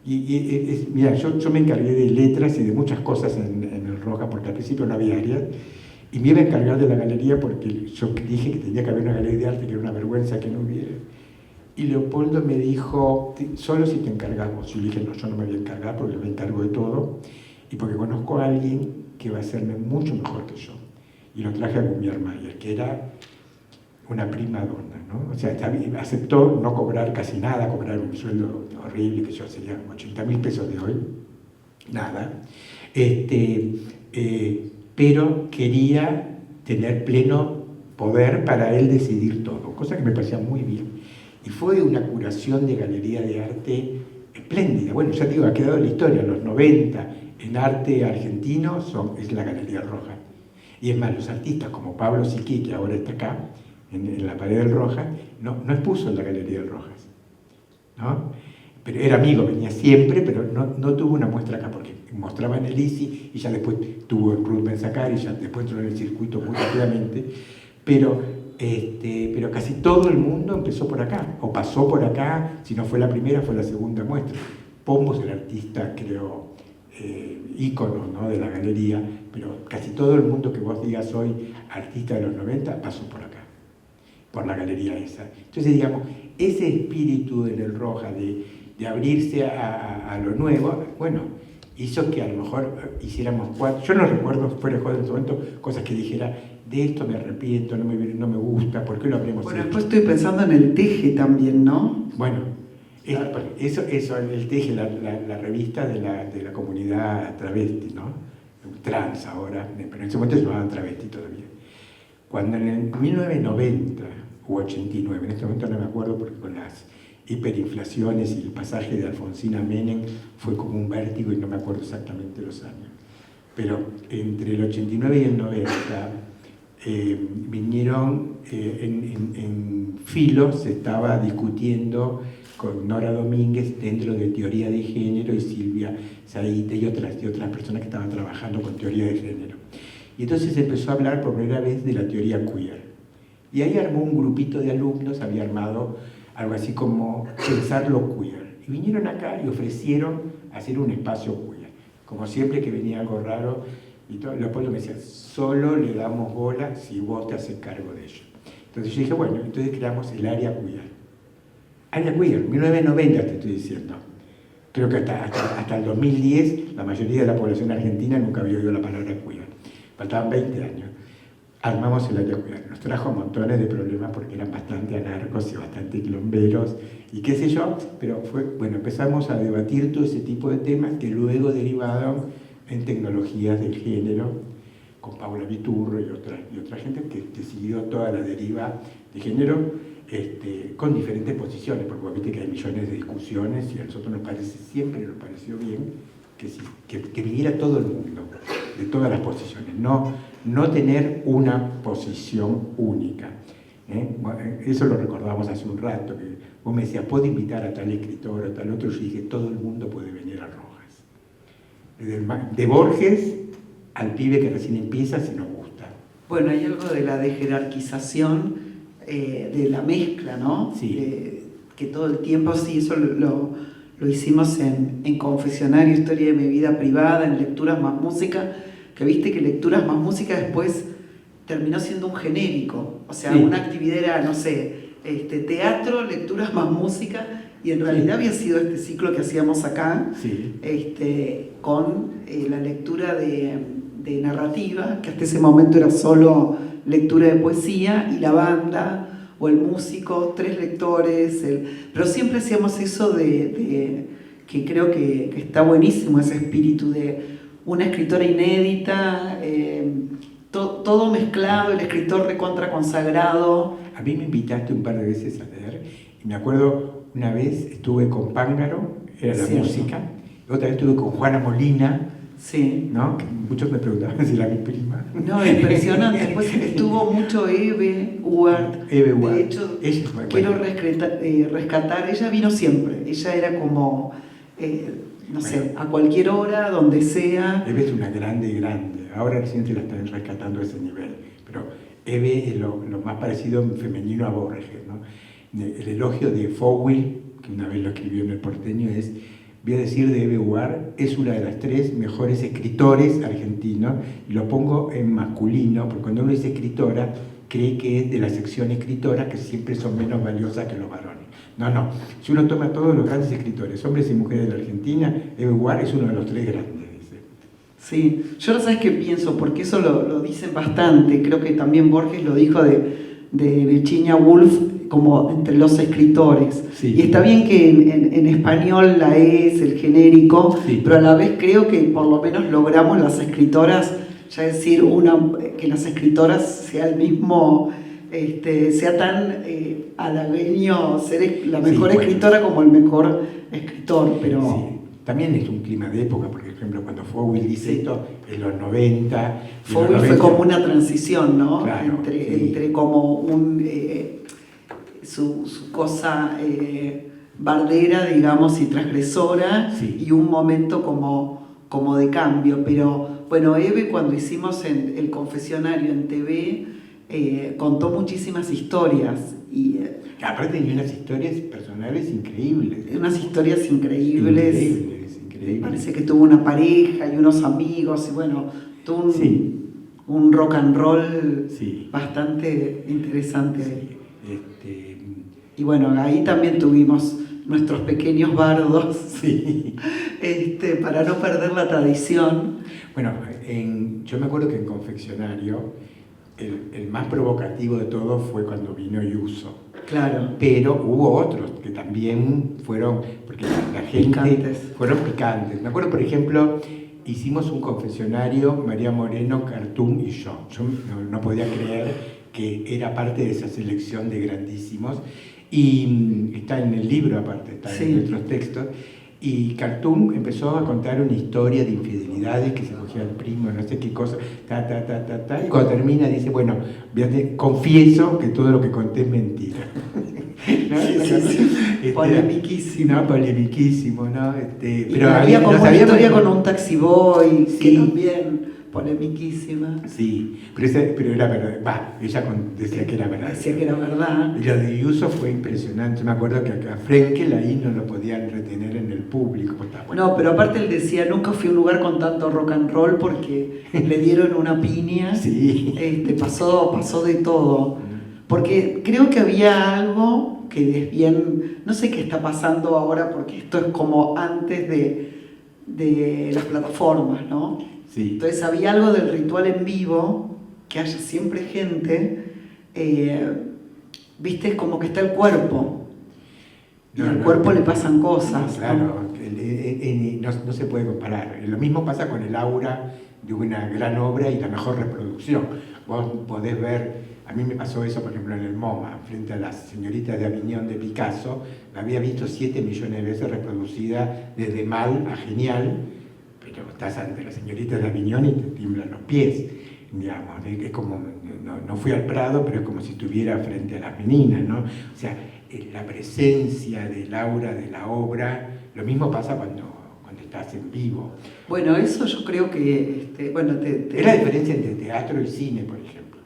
Mira, yo me encargué de letras y de muchas cosas en el Rojas, porque al principio no había áreas, y me iba a encargar de la galería porque yo dije que tenía que haber una galería de arte, que era una vergüenza que no hubiera. Y Leopoldo me dijo, solo si te encargamos. Yo le dije, no, yo no me voy a encargar porque yo me encargo de todo y porque conozco a alguien que va a hacerme mucho mejor que yo. Y lo traje a Gumier Mayer, que era una prima donna, ¿no? O sea, aceptó no cobrar casi nada, cobrar un sueldo horrible, que yo sería 80.000 pesos de hoy, nada. Pero quería tener pleno poder para él decidir todo, cosa que me parecía muy bien. Y fue una curación de galería de arte espléndida. Bueno, ya te digo, ha quedado en la historia, los 90 en arte argentino es la Galería Rojas. Y es más, los artistas como Pablo Siquí, que ahora está acá, en la pared del Rojas, no expuso en la Galería del Rojas, ¿no? Pero era amigo, venía siempre, pero no tuvo una muestra acá, porque mostraba en el ISI y ya después tuvo en Ruth Ben-Zacar y ya después entró en el circuito muy rápidamente. Pero casi todo el mundo empezó por acá, o pasó por acá, si no fue la primera, fue la segunda muestra. Pombo es el artista, creo, ícono, ¿no?, de la galería, pero casi todo el mundo que vos digas hoy, artista de los 90, pasó por acá, por la galería esa. Entonces, digamos, ese espíritu de El Rojas, de abrirse a lo nuevo, bueno, hizo que a lo mejor hiciéramos yo no recuerdo, fuera de joder en ese momento, cosas que dijera, de esto me arrepiento, no me gusta, ¿por qué lo habremos hecho? Bueno, después estoy pensando en el Teje también, ¿no? Bueno, eso el Teje, la revista de la comunidad travesti, ¿no? Trans ahora, pero en ese momento se llamaban travesti todavía. Cuando en el 1990 u 89, en este momento no me acuerdo porque con las hiperinflaciones y el pasaje de Alfonsín a Menem fue como un vértigo y no me acuerdo exactamente los años. Pero entre el 89 y el 90 vinieron en Filo, se estaba discutiendo con Nora Domínguez dentro de teoría de género y Silvia Zaite y otras personas que estaban trabajando con teoría de género. Y entonces se empezó a hablar por primera vez de la teoría queer. Y ahí armó un grupito de alumnos, había armado algo así como pensar lo queer. Y vinieron acá y ofrecieron hacer un espacio queer. Como siempre que venía algo raro, y todo, Leopoldo me decía, solo le damos bola si vos te haces cargo de ello. Entonces yo dije, bueno, entonces creamos el área queer. Área queer, 1990 te estoy diciendo. Creo que hasta el 2010 la mayoría de la población argentina nunca había oído la palabra queer. Faltaban 20 años. Armamos el área queer. Nos trajo montones de problemas porque eran bastante anarcos y bastante quilomberos y qué sé yo, pero empezamos a debatir todo ese tipo de temas que luego derivaron en tecnologías del género, con Paula Viturro y otra gente que siguió toda la deriva de género con diferentes posiciones, porque vos viste que hay millones de discusiones y a nosotros siempre nos pareció bien que viniera todo el mundo, de todas las posiciones, no tener una posición única. Eso lo recordamos hace un rato, que vos me decías, ¿puedo invitar a tal escritor o tal otro? Yo dije, todo el mundo puede venir a Rojas. De Borges al pibe que recién empieza, si nos gusta. Bueno, hay algo de la jerarquización, de la mezcla, ¿no? Sí. Que todo el tiempo, sí, eso lo hicimos en Confesionario, Historia de mi vida privada, en Lecturas más música, que viste que Lecturas más música después terminó siendo un genérico, o sea, sí. Una actividad era, no sé, teatro, lecturas más música, y en realidad había sido este ciclo que hacíamos acá, sí. Con la lectura de narrativa, que hasta ese momento era solo lectura de poesía, y la banda o el músico, 3 lectores, pero siempre hacíamos eso que creo que está buenísimo, ese espíritu de una escritora inédita, todo mezclado, el escritor recontra consagrado. A mí me invitaste un par de veces a leer, y me acuerdo una vez estuve con Pángaro, era la música, y otra vez estuve con Juana Molina, sí. ¿no? Que muchos me preguntaban si era mi prima. No, impresionante. Después estuvo mucho Eve Uart. De hecho, quiero rescatar, ella vino siempre, ella era como, no sé, a cualquier hora, donde sea. Eve es una grande, ahora recién la están rescatando a ese nivel, pero Eve es lo más parecido en femenino a Borges, ¿no? El elogio de Fowell, que una vez lo escribió en El Porteño, es, voy a decir de Eve Uart, es una de las 3 mejores escritores argentinos, y lo pongo en masculino, porque cuando uno dice escritora, cree que es de la sección escritora, que siempre son menos valiosas que los varones. No, si uno toma a todos los grandes escritores, hombres y mujeres de la Argentina, Eve Uart es uno de los 3 grandes. Sí, yo no sabes qué pienso, porque eso lo dicen bastante, creo que también Borges lo dijo de Virginia Woolf, como entre los escritores. Sí. Y está bien que en español la E es el genérico, sí. Pero a la vez creo que por lo menos logramos las escritoras, ya decir, que las escritoras sea el mismo, sea tan halagüeño ser la mejor escritora como el mejor escritor, pero... Sí. También es un clima de época, por ejemplo, cuando Fowell dice esto, en los 90... Fowell fue como una transición, ¿no? Claro, entre como su cosa bardera, digamos, y transgresora, sí. Y un momento como de cambio. Pero, bueno, Eve, cuando hicimos el confesionario en TV, contó muchísimas historias. Y, aparte tenía unas historias personales increíbles. Unas historias increíbles. Parece que tuvo una pareja y unos amigos, y bueno, tuvo un rock and roll bastante interesante. Sí. Y bueno, ahí también tuvimos nuestros pequeños bardos, para no perder la tradición. Bueno, yo me acuerdo que en Confeccionario el más provocativo de todo fue cuando vino Yuso. Claro. Pero hubo otros que también fueron, porque la gente fueron picantes. Me acuerdo, por ejemplo, hicimos un confesionario, María Moreno, Cartoon y yo. Yo no podía creer que era parte de esa selección de grandísimos. Y está en el libro, aparte, está en nuestros textos. Y Cartoon empezó a contar una historia de infidelidades, que se cogía al primo, no sé qué cosa, y cuando termina dice, bueno, confieso que todo lo que conté es mentira. ¿No? Polemiquísimo. Polemiquísimo, ¿no? Pero había como una historia con un taxi boy, que también... polemiquísima. Sí, pero era verdad. Ella decía que era verdad. Decía que era verdad. Y lo de Yuso fue impresionante. Me acuerdo que a Frenkel ahí no lo podían retener en el público. No, pero aparte él decía, nunca fui a un lugar con tanto rock and roll porque le dieron una piña. Sí. Pasó de todo. Porque creo que había algo que es bien... No sé qué está pasando ahora, porque esto es como antes de las plataformas, ¿no? Sí. Entonces había algo del ritual en vivo, que haya siempre gente, viste, es como que está el cuerpo, y al cuerpo le pasan cosas. Claro, no se puede comparar. Lo mismo pasa con el aura de una gran obra y la mejor reproducción. Vos podés ver A mí me pasó eso, por ejemplo, en el MoMA, frente a las señoritas de Aviñón de Picasso, la había visto 7 millones de veces reproducida desde mal a genial, pero estás ante las señoritas de Aviñón y te tiemblan los pies, digamos, es como, no fui al Prado, pero es como si estuviera frente a las meninas, ¿no? O sea, la presencia del aura de la obra, lo mismo pasa cuando estás en vivo. Bueno, eso yo creo que, Es la diferencia entre teatro y cine, por ejemplo.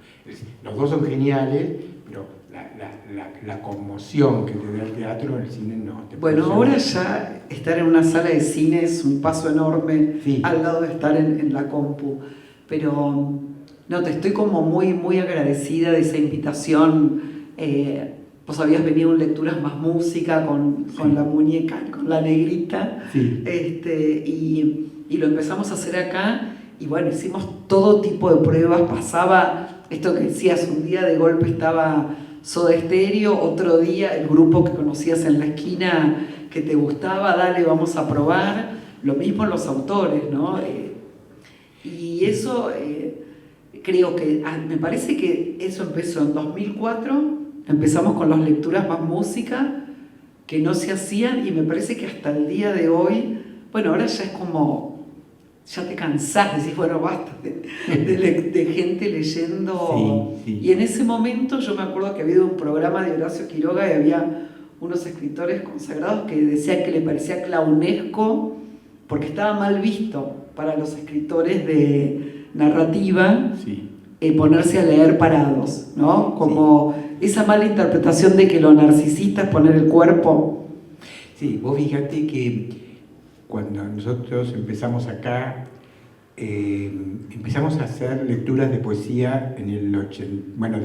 Los dos son geniales, pero la conmoción que te da el teatro, el cine no. Bueno, ahora ya estar en una sala de cine es un paso enorme, sí, al lado de estar en la compu. Pero no, te estoy como muy, muy agradecida de esa invitación. Vos habías venido en Lecturas Más Música con la muñeca, con la negrita, sí. Y lo empezamos a hacer acá, y bueno, hicimos todo tipo de pruebas. Pasaba esto que decías, un día de golpe estaba Soda Stereo, otro día el grupo que conocías en la esquina que te gustaba, dale, vamos a probar. Lo mismo los autores, ¿no? Y eso, creo que, me parece que eso empezó en 2004, empezamos con las Lecturas Más Música, que no se hacían, y me parece que hasta el día de hoy, bueno, ahora ya es como, ya te cansás, decís, bueno, basta de gente leyendo. Sí, sí. Y en ese momento yo me acuerdo que había un programa de Horacio Quiroga y había unos escritores consagrados que decían que le parecía clownesco porque estaba mal visto para los escritores de narrativa, Sí. Ponerse a leer parados, ¿no? Como esa mala interpretación de que lo narcisista es poner el cuerpo. Sí, vos fíjate que cuando nosotros empezamos acá, empezamos a hacer lecturas de poesía en el 80, bueno,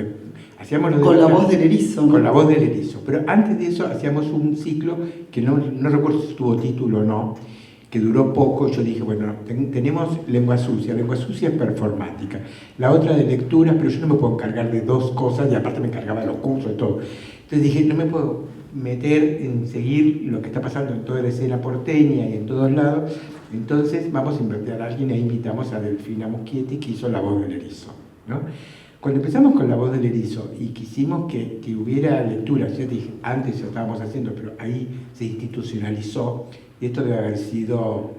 hacíamos lo de con la voz del erizo, ¿no? Con la voz del erizo, pero antes de eso hacíamos un ciclo que no recuerdo si tuvo título o no, que duró poco. Yo dije, bueno, tenemos Lengua Sucia es performática, la otra de lecturas, pero yo no me puedo encargar de dos cosas, y aparte me encargaba de los cursos y todo. Entonces dije, no me puedo meter en seguir lo que está pasando en toda la escena porteña y en todos lados, entonces vamos a invitar a alguien, e invitamos a Delfina Muschietti, que hizo La Voz del Erizo, ¿no? Cuando empezamos con La Voz del Erizo y quisimos que hubiera lecturas, ya te dije, antes lo estábamos haciendo, pero ahí se institucionalizó, y esto debe haber sido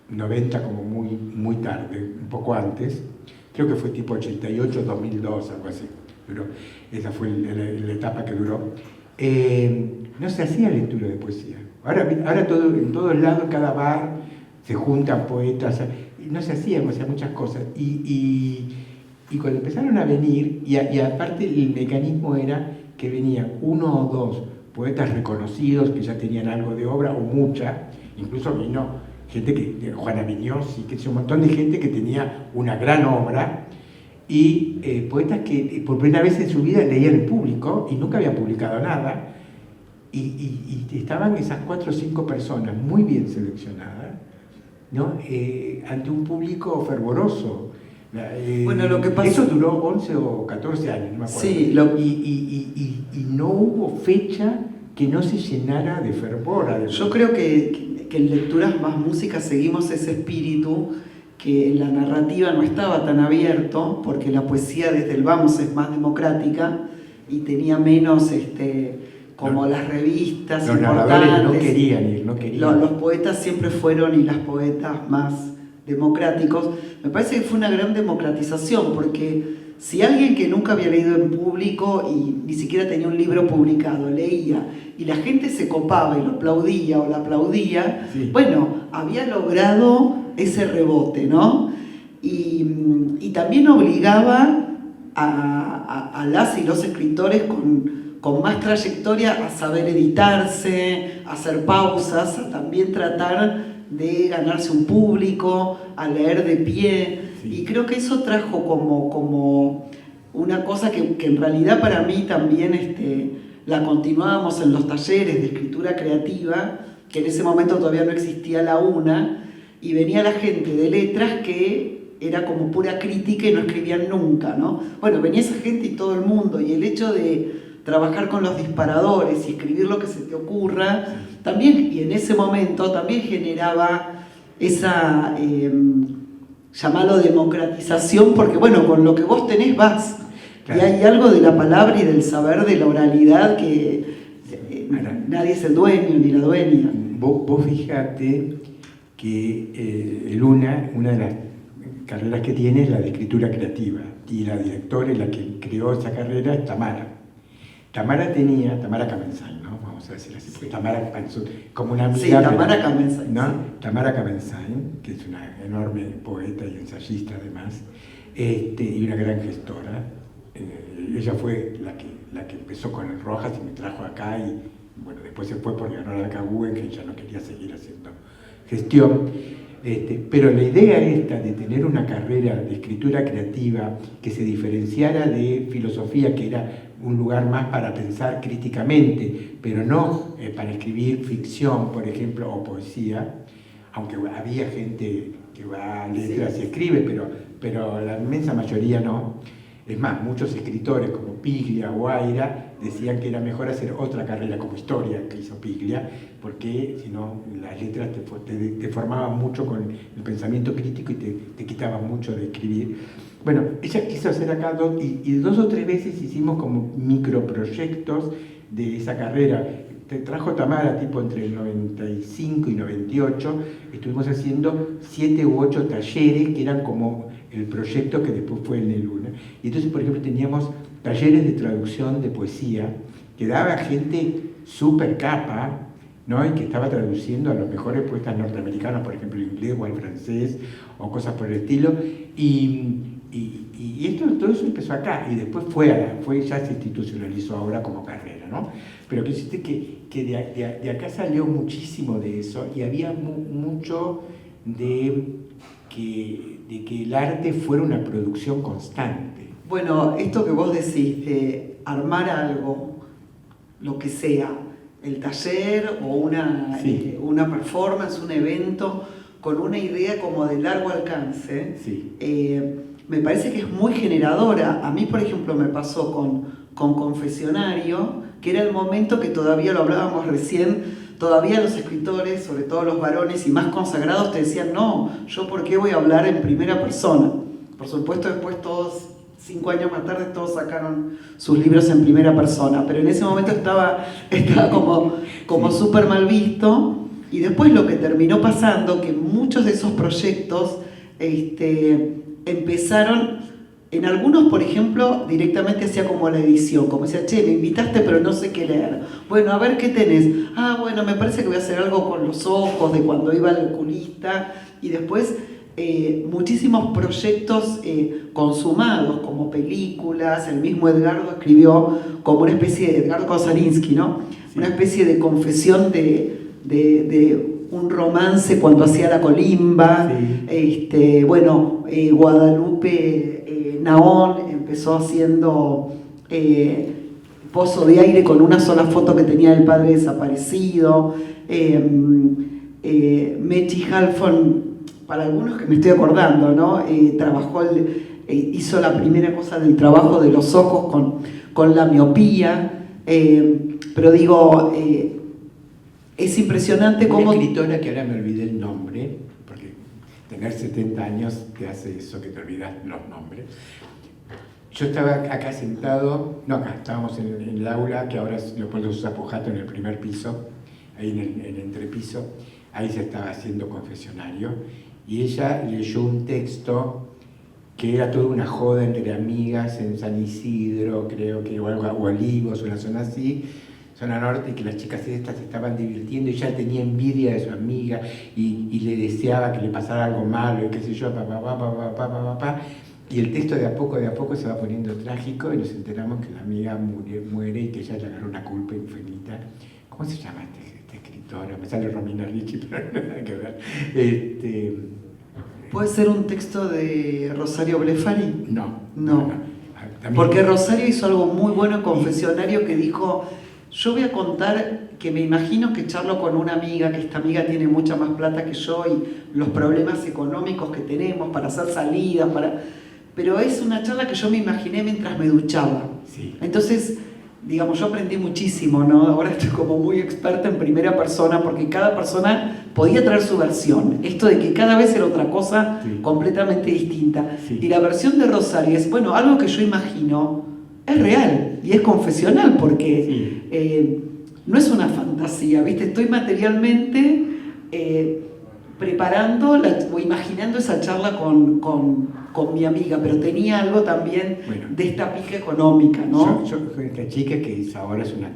90, como muy tarde, un poco antes, creo que fue tipo 88, 2002, algo así, pero esa fue la etapa que duró. No se hacía lectura de poesía. Ahora en todos lados, en cada bar, se juntan poetas, y no se hacían, muchas cosas. Y cuando empezaron a venir, y aparte el mecanismo era que venían uno o dos poetas reconocidos que ya tenían algo de obra, o mucha, incluso vino gente Juana Viñosi, que es un montón de gente que tenía una gran obra, y poetas que por primera vez en su vida leían en público y nunca habían publicado nada, y estaban esas 4 o 5 personas muy bien seleccionadas, ¿no? Ante un público fervoroso. Bueno, lo que pasó... Eso duró 11 o 14 años, no me acuerdo. Sí, y no hubo fecha que no se llenara de fervor. Yo creo que en Lecturas Más Música seguimos ese espíritu, que en la narrativa no estaba tan abierto, porque la poesía desde el vamos es más democrática y tenía menos como las revistas los importantes. Narradores no querían ir. Los poetas siempre fueron, y las poetas más democráticos. Me parece que fue una gran democratización, porque si alguien que nunca había leído en público y ni siquiera tenía un libro publicado leía, y la gente se copaba y lo aplaudía o la aplaudía, sí, bueno, había logrado ese rebote, ¿no? Y también obligaba a las y los escritores con más trayectoria a saber editarse, a hacer pausas, a también tratar de ganarse un público, a leer de pie. Sí. Y creo que eso trajo como una cosa que en realidad para mí también la continuábamos en los talleres de escritura creativa, que en ese momento todavía no existía la UNA, y venía la gente de letras que era como pura crítica y no escribían nunca, ¿no? Bueno, venía esa gente y todo el mundo, y el hecho de trabajar con los disparadores y escribir lo que se te ocurra, también, y en ese momento también generaba esa, llamarlo democratización, porque bueno, con lo que vos tenés vas. Claro. Y hay algo de la palabra y del saber de la oralidad que nadie es el dueño ni la dueña. Vos fíjate que una de las carreras que tiene es la de escritura creativa, y la directora y la que creó esa carrera es Tamara. Tamara Kamensain, ¿no? Vamos a decir así, porque Tamara como una amiga. Sí, Tamara Kamensain. ¿no? Sí. Tamara Kamensain, que es una enorme poeta y ensayista además, y una gran gestora. Ella fue la que empezó con el Rojas y me trajo acá, y bueno, después se fue porque ganó la beca Guggenheim, que ya no quería seguir haciendo gestión. Pero la idea esta de tener una carrera de escritura creativa que se diferenciara de filosofía, que era un lugar más para pensar críticamente, pero no para escribir ficción, por ejemplo, o poesía, aunque había gente que va a letras y escribe, pero la inmensa mayoría no. Es más, muchos escritores como Piglia o Aira decían que era mejor hacer otra carrera como historia que hizo Piglia, porque si no las letras te formaban mucho con el pensamiento crítico y te quitaban mucho de escribir. Bueno, ella quiso hacer acá y 2 o 3 veces hicimos como microproyectos de esa carrera. Te trajo Tamara tipo entre el 95 y 98, estuvimos haciendo 7 u 8 talleres que eran como el proyecto que después fue el Neluna. Y entonces, por ejemplo, teníamos talleres de traducción de poesía que daba gente súper capa, ¿no? Y que estaba traduciendo a los mejores poetas norteamericanos, por ejemplo, el inglés o el francés, o cosas por el estilo. Y todo eso empezó acá, y después ya se institucionalizó ahora como carrera, ¿no? Pero que de acá salió muchísimo de eso, y había mucho de que el arte fuera una producción constante. Bueno, esto que vos decís, de armar algo, lo que sea, el taller o una performance, un evento, con una idea como de largo alcance, sí. Me parece que es muy generadora. A mí, por ejemplo, me pasó con Confesionario, que era el momento que todavía lo hablábamos recién, todavía los escritores, sobre todo los varones y más consagrados, te decían, no, yo por qué voy a hablar en primera persona. Por supuesto, después todos, 5 años más tarde, todos sacaron sus libros en primera persona, pero en ese momento estaba como súper mal visto. Y después lo que terminó pasando, que muchos de esos proyectos empezaron, en algunos, por ejemplo, directamente hacía como la edición, como decía, che, me invitaste pero no sé qué leer. Bueno, a ver qué tenés. Ah, bueno, me parece que voy a hacer algo con los ojos, de cuando iba al oculista. Y después muchísimos proyectos consumados, como películas. El mismo Edgardo escribió como una especie de, Edgardo Kozarinsky, ¿no? Sí. Una especie de confesión de un romance cuando hacía La Colimba. Sí. Guadalupe Naón empezó haciendo Pozo de Aire con una sola foto que tenía del padre desaparecido. Mechi Halfon, para algunos que me estoy acordando, ¿no? Hizo la primera cosa del trabajo de los ojos con la miopía, pero digo, es impresionante cómo... Una escritora que ahora me olvidé el nombre, porque tener 70 años te hace eso, que te olvidas los nombres. Yo estaba acá sentado, estábamos en el aula, que ahora es Leopoldo Sousa Pujato, en el primer piso, ahí en el entrepiso, ahí se estaba haciendo confesionario, y ella leyó un texto que era toda una joda entre amigas en San Isidro, creo que, o Olivos, una zona así, zona norte, y que las chicas estas se estaban divirtiendo, y ella tenía envidia de su amiga, y le deseaba que le pasara algo malo, y qué sé yo, y el texto de a poco se va poniendo trágico, y nos enteramos que la amiga muere y que ella le agarró una culpa infinita. ¿Cómo se llama esta escritora? Me sale Romina Ricci, pero no nada que ver. ¿Puede ser un texto de Rosario Blefari? No. También... Porque Rosario hizo algo muy bueno en Confesionario, que dijo, yo voy a contar que me imagino que charlo con una amiga, que esta amiga tiene mucha más plata que yo, y los problemas económicos que tenemos para hacer salidas, pero es una charla que yo me imaginé mientras me duchaba. Sí. Entonces, digamos, yo aprendí muchísimo, ¿no? Ahora estoy como muy experta en primera persona, porque cada persona podía traer su versión. Esto de que cada vez era otra cosa completamente distinta. Sí. Y la versión de Rosario es, bueno, algo que yo imagino, es real y es confesional porque Sí. no es una fantasía, ¿viste? Estoy materialmente preparando o imaginando esa charla con mi amiga, pero tenía algo también Bueno, de esta pija económica, ¿no? Esta chica que ahora es una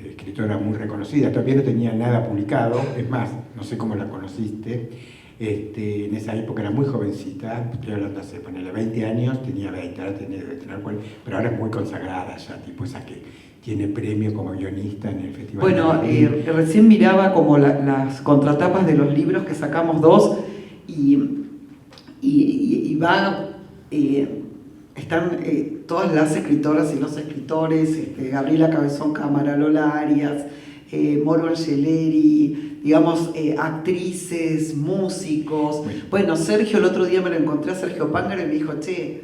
escritora muy reconocida, todavía no tenía nada publicado, es más, no sé cómo la conociste, en esa época era muy jovencita, estoy hablando hace, ponele 20 años, tenía 20, ahora debe tener pero ahora es muy consagrada ya, tipo esa que tiene premio como guionista en el Festival Bueno, de Madrid. recién miraba como las contratapas de los libros que sacamos dos y va, están todas las escritoras y los escritores, Gabriela Cabezón Cámara, Lola Arias, Moro Angeleri, digamos, actrices, músicos. Bueno, Sergio, el otro día me lo encontré a Sergio Pángaro y me dijo, che,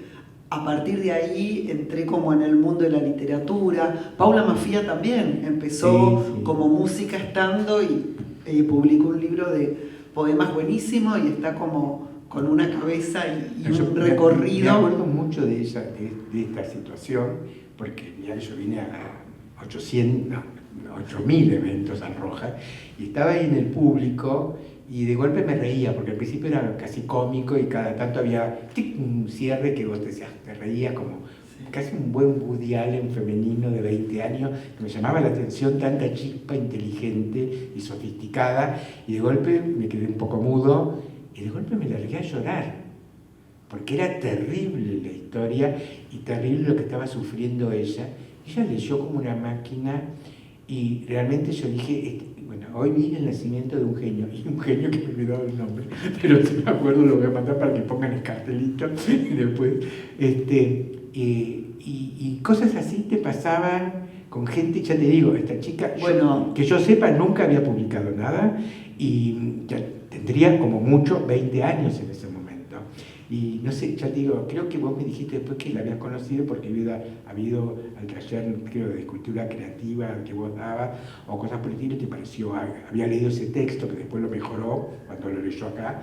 a partir de ahí entré como en el mundo de la literatura. Paula Mafia también empezó como música estando y publicó un libro de poemas buenísimo y está como con una cabeza y un recorrido. Me acuerdo mucho de ella, de esta situación, porque ya yo vine a 8.000 eventos al Rojas y estaba ahí en el público y de golpe me reía, porque al principio era casi cómico y cada tanto había un cierre que vos te reías como casi un buen Woody Allen femenino de 20 años, que me llamaba la atención tanta chispa inteligente y sofisticada, y de golpe me quedé un poco mudo y de golpe me largué a llorar, porque era terrible la historia y terrible lo que estaba sufriendo ella. Ella leyó como una máquina y realmente yo dije, bueno, hoy vi el nacimiento de un genio, y un genio que me he olvidado el nombre, pero si me acuerdo lo voy a mandar para que pongan el cartelito y después, y cosas así te pasaban con gente, ya te digo, esta chica, bueno, que yo sepa, nunca había publicado nada y ya tendría como mucho 20 años en ese momento. Y no sé, ya te digo, creo que vos me dijiste después que la habías conocido porque había habido al taller, creo, de escultura creativa que vos dabas o cosas por el estilo, te pareció, había leído ese texto que después lo mejoró cuando lo leyó acá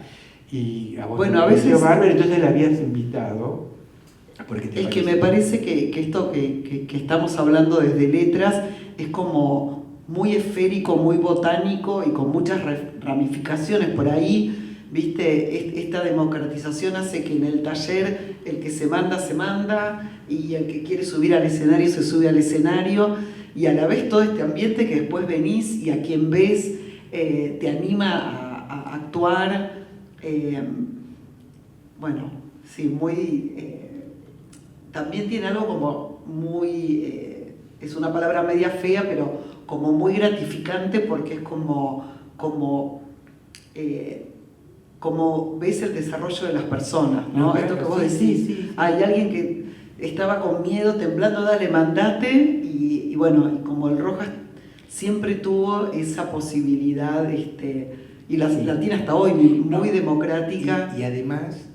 y a vos bueno, te a veces bárbaro, entonces la habías invitado. Es que me parece que esto que estamos hablando desde letras es como muy esférico, muy botánico y con muchas ramificaciones por ahí. ¿Viste? Esta democratización hace que en el taller el que se manda y el que quiere subir al escenario se sube al escenario y a la vez todo este ambiente que después venís y a quien ves te anima a actuar. Bueno, sí, muy... también tiene algo como muy... es una palabra media fea, pero como muy gratificante porque es como ves el desarrollo de las personas, ¿no? Esto que vos decís, sí. Hay alguien que estaba con miedo, temblando, dale, mandate, y bueno, y como el Rojas siempre tuvo esa posibilidad, y la tiene hasta hoy, muy democrática. Y además,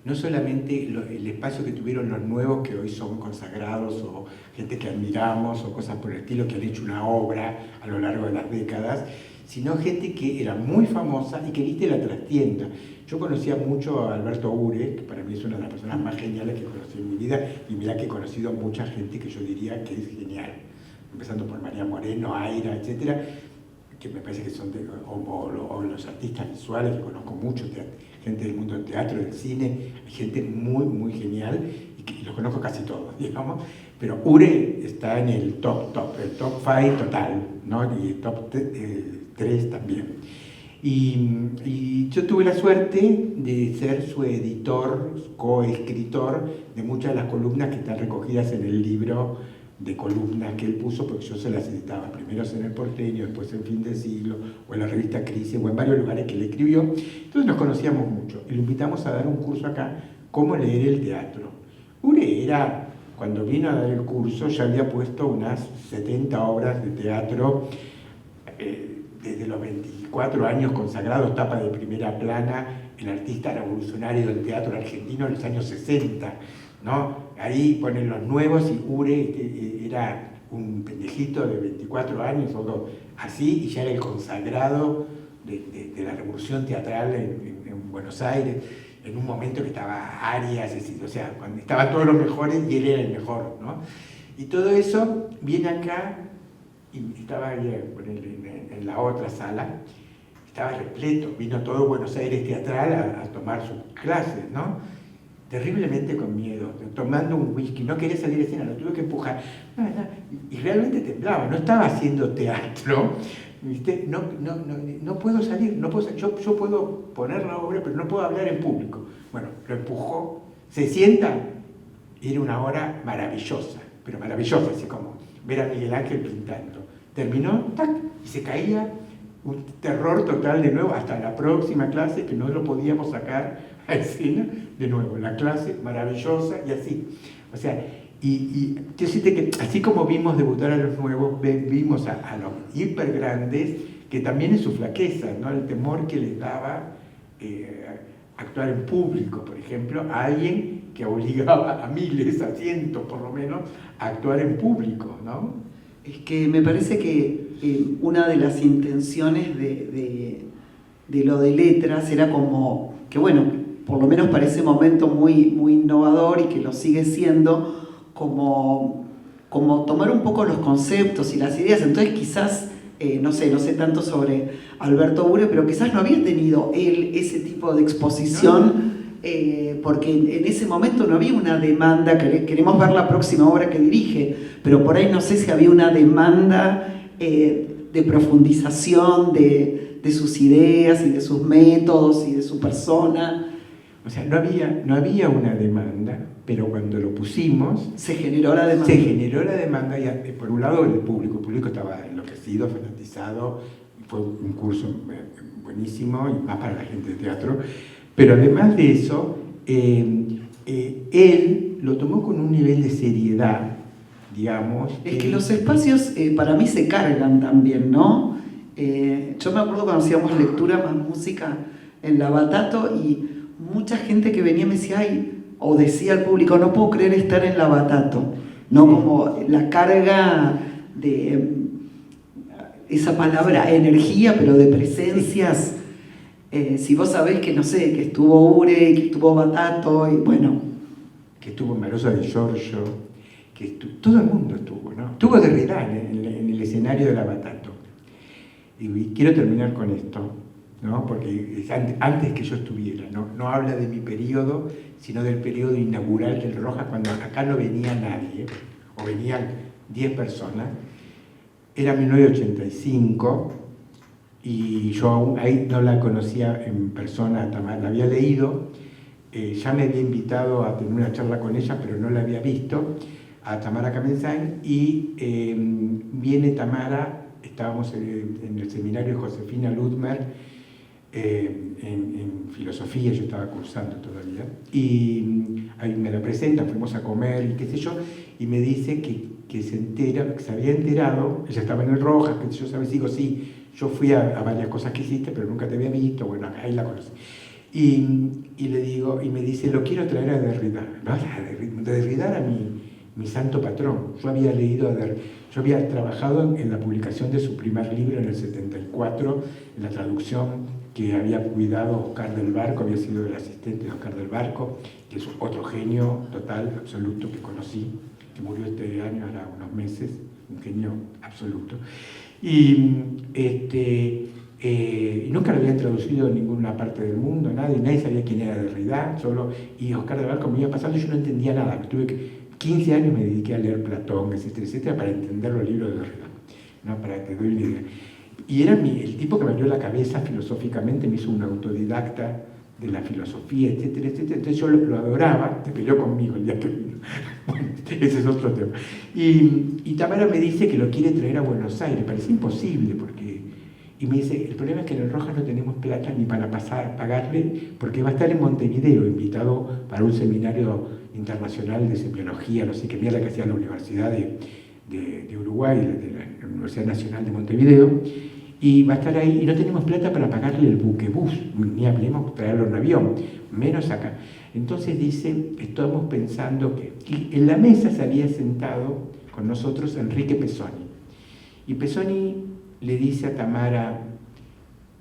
no solamente el espacio que tuvieron los nuevos que hoy son consagrados o gente que admiramos o cosas por el estilo que han hecho una obra a lo largo de las décadas, sino gente que era muy famosa y que viste la trastienda. Yo conocía mucho a Alberto Ure, que para mí es una de las personas más geniales que conocí en mi vida, y mirá que he conocido a mucha gente que yo diría que es genial, empezando por María Moreno, Aira, etcétera, que me parece que son o los artistas visuales, que conozco mucho, gente del mundo del teatro, del cine, hay gente muy, muy genial, y los conozco casi todos, digamos, pero Ure está en el top 5 total, ¿no? Y el top 3 también. Y yo tuve la suerte de ser su editor, coescritor de muchas de las columnas que están recogidas en el libro de columnas que él puso, porque yo se las editaba, primero en El Porteño, después en Fin de Siglo, o en la revista Crisis, o en varios lugares que él escribió. Entonces nos conocíamos mucho y lo invitamos a dar un curso acá, cómo leer el teatro. Ure era, cuando vino a dar el curso, ya había puesto unas 70 obras de teatro, desde los 24 años consagrados, tapa de primera plana, el artista revolucionario del teatro argentino en los años 60, ¿no? Ahí ponen los nuevos y Ure era un pendejito de 24 años o así, y ya era el consagrado de la revolución teatral en Buenos Aires. en un momento que estaba Arias, o sea, cuando estaban todos los mejores y él era el mejor, ¿no? Y todo eso viene acá, y estaba ahí en la otra sala, estaba repleto, vino todo Buenos Aires Teatral a tomar sus clases, ¿no? Terriblemente con miedo, tomando un whisky, no quería salir de escena, lo tuve que empujar, y realmente temblaba, no estaba haciendo teatro, ¿viste? No puedo salir, yo puedo poner la obra, pero no puedo hablar en público. Bueno, lo empujó, se sienta, y era una hora maravillosa, pero maravillosa, así como ver a Miguel Ángel pintando. Terminó, ¡tac!, y se caía, un terror total de nuevo, hasta la próxima clase, que no lo podíamos sacar a escena, de nuevo, la clase maravillosa, y así. O sea, y yo siento que así como vimos debutar a los nuevos, vimos a los hiper grandes, que también es su flaqueza, ¿no? El temor que les daba actuar en público, por ejemplo, a alguien que obligaba a miles, a cientos por lo menos, a actuar en público, ¿no? Es que me parece que una de las intenciones de lo de letras era como, que bueno, por lo menos para ese momento muy, muy innovador y que lo sigue siendo, como tomar un poco los conceptos y las ideas. Entonces quizás, no sé tanto sobre Alberto Bure, pero quizás no había tenido él ese tipo de exposición, porque en ese momento no había una demanda, queremos ver la próxima obra que dirige, pero por ahí no sé si había una demanda de profundización de sus ideas y de sus métodos y de su persona. O sea, no había una demanda, pero cuando lo pusimos... Se generó la demanda. Se generó la demanda, y por un lado el público estaba enloquecido, fanatizado, fue un curso buenísimo, y más para la gente de teatro, pero además de eso, él lo tomó con un nivel de seriedad, digamos. Es que los espacios para mí se cargan también, ¿no? Yo me acuerdo cuando hacíamos lectura más música en la Batato, y mucha gente que venía me decía, o decía al público, no puedo creer estar en la Batato, ¿no? Como la carga de esa palabra energía, pero de presencias. Si vos sabés que, no sé, que estuvo Ure, que estuvo Batato, y bueno. Que estuvo Marosa de Giorgio, todo el mundo estuvo, ¿no? Estuvo Derrida en el escenario de la Batato. Y quiero terminar con esto, ¿no? Porque es antes que yo estuviera, no habla de mi periodo, sino del periodo inaugural del Rojas, cuando acá no venía nadie, o venían 10 personas. Era 1985, y yo aún ahí no la conocía en persona, la había leído, ya me había invitado a tener una charla con ella, pero no la había visto, a Tamara Kamensain, y viene Tamara, estábamos en el seminario de Josefina Ludmer, en filosofía, yo estaba cursando todavía, y ahí me la presenta, fuimos a comer y qué sé yo, y me dice que se entera, que se había enterado, ella estaba en el Rojas, que yo sabes, digo, sí, yo fui a varias cosas que hiciste, pero nunca te había visto, bueno, ahí la conocí. Y le digo, y me dice, lo quiero traer a Derrida, ¿no? Derrida era mi santo patrón. Yo había leído yo había trabajado en la publicación de su primer libro en el 74, en la traducción que había cuidado Oscar del Barco, había sido el asistente de Oscar del Barco, que es otro genio total, absoluto, que conocí, que murió este año, ahora unos meses, un genio absoluto. Y nunca lo habían traducido en ninguna parte del mundo, nadie sabía quién era Derrida, y Oscar del Barco me iba pasando y yo no entendía nada. 15 años me dediqué a leer Platón, etcétera, etcétera, para entender los libros de Derrida, ¿no? Para que te doy una idea. Y era el tipo que me abrió la cabeza filosóficamente, me hizo un autodidacta de la filosofía, etcétera, etcétera. Entonces yo lo adoraba, se peleó conmigo el día que vino. Bueno, ese es otro tema. Y Tamara me dice que lo quiere traer a Buenos Aires, parece imposible, y me dice, el problema es que en el Rojas no tenemos plata ni para pagarle, porque va a estar en Montevideo, invitado para un seminario internacional de semiología, no sé qué mierda que hacía la Universidad de Uruguay, de la Universidad Nacional de Montevideo, y va a estar ahí, y no tenemos plata para pagarle el buquebús, ni hablemos de traerlo en avión, menos acá. Entonces dice, estamos pensando que... Y en la mesa se había sentado con nosotros Enrique Pesoni, y Pesoni le dice a Tamara,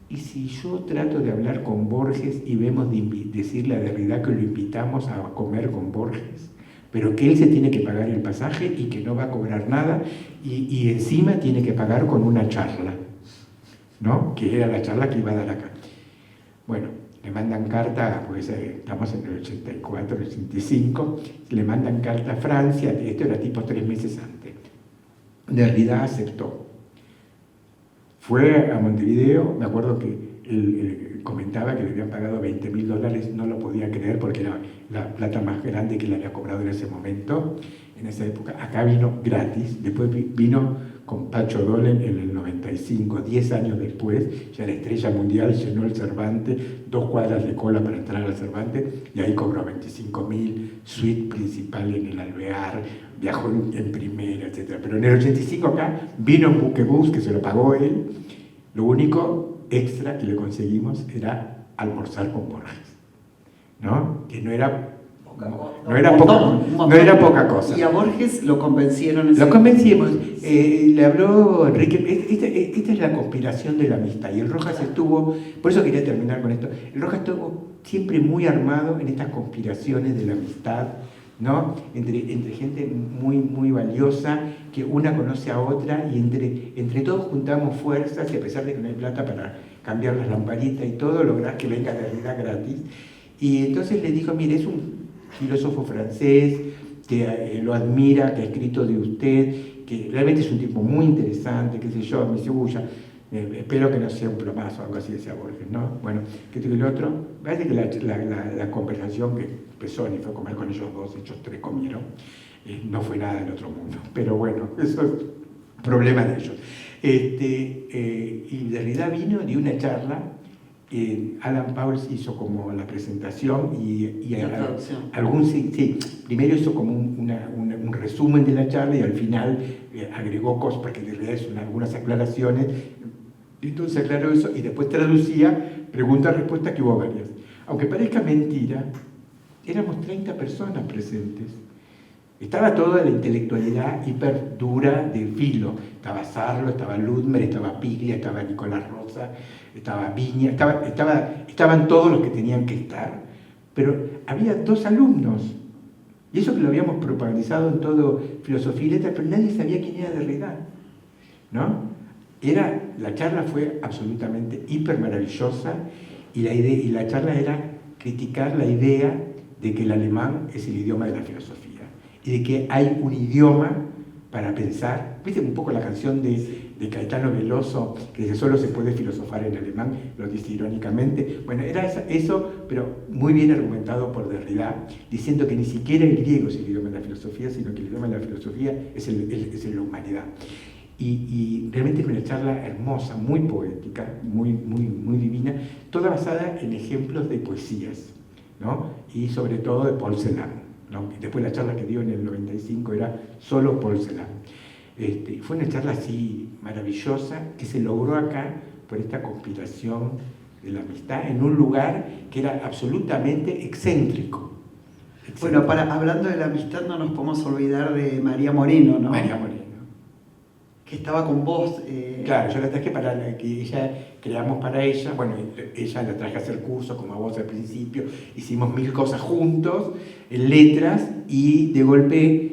¿y si yo trato de hablar con Borges y vemos de decirle a Derrida que lo invitamos a comer con Borges, pero que él se tiene que pagar el pasaje y que no va a cobrar nada y encima tiene que pagar con una charla, ¿no? Que era la charla que iba a dar acá? Bueno, le mandan carta, pues estamos en el 84, 85, le mandan carta a Francia, esto era tipo 3 meses antes. Derrida aceptó. Fue a Montevideo, me acuerdo que él comentaba que le habían pagado $20.000, no lo podía creer porque era la plata más grande que le había cobrado en ese momento, en esa época. Acá vino gratis, después vino con Pacho Dolen en el 95, 10 años después, ya la estrella mundial llenó el Cervantes, 2 cuadras de cola para entrar al Cervantes, y ahí cobró 25.000, suite principal en el Alvear, viajó en primera, etc. Pero en el 85 acá vino un buquebús que se lo pagó él, lo único extra que le conseguimos era almorzar con Borges, ¿no? Que no era poca cosa. Y a Borges lo convencieron. Lo convencimos. Le habló Enrique. Esta es la conspiración de la amistad. Y el Rojas estuvo, por eso quería terminar con esto. El Rojas estuvo siempre muy armado en estas conspiraciones de la amistad, ¿no? Entre gente muy, muy valiosa, que una conoce a otra, y entre todos juntamos fuerzas, y a pesar de que no hay plata para cambiar las lamparitas y todo, lográs que venga Derrida gratis. Y entonces le dijo, mire, es un filósofo francés que lo admira, que ha escrito de usted, que realmente es un tipo muy interesante, qué sé yo, me dice, espero que no sea un plomazo o algo así, decía Borges, ¿no? Bueno, que el otro, parece que la conversación que empezó ni fue a comer con ellos dos, ellos 3 comieron, no fue nada del otro mundo, pero bueno, eso es problema de ellos. Y Derrida vino de una charla. Alan Pauls hizo como la presentación y primero hizo como un resumen de la charla y al final agregó cosas, porque en realidad son algunas aclaraciones, entonces aclaró eso y después traducía preguntas-respuestas, que hubo varias. Aunque parezca mentira, éramos 30 personas presentes. Estaba toda la intelectualidad hiper dura de Filo. Estaba Sarlo, estaba Ludmer, estaba Piglia, estaba Nicolás Rosa, estaba Viña, estaban todos los que tenían que estar. Pero había 2 alumnos. Y eso que lo habíamos propagandizado en todo Filosofía y Letras, pero nadie sabía quién era Derrida, ¿no? La charla fue absolutamente hiper maravillosa y la charla era criticar la idea de que el alemán es el idioma de la filosofía y de que hay un idioma para pensar. ¿Viste un poco la canción de Caetano Veloso, que dice solo se puede filosofar en alemán? Lo dice irónicamente. Bueno, era eso, pero muy bien argumentado por Derrida, diciendo que ni siquiera el griego es el idioma de la filosofía, sino que el idioma de la filosofía es la humanidad. Y realmente es una charla hermosa, muy poética, muy, muy, muy divina, toda basada en ejemplos de poesías, ¿no? Y sobre todo de Paul Celan, ¿no? Y después la charla que dio en el 95 era solo Paul Celan. Fue una charla así maravillosa que se logró acá por esta conspiración de la amistad en un lugar que era absolutamente excéntrico. Bueno, hablando de la amistad no nos podemos olvidar de María Moreno, ¿no? María Moreno. Que estaba con vos. Claro, yo la traje para que creamos para ella, bueno, ella la traje a hacer cursos como a vos al principio, hicimos 1000 cosas juntos, en letras, y de golpe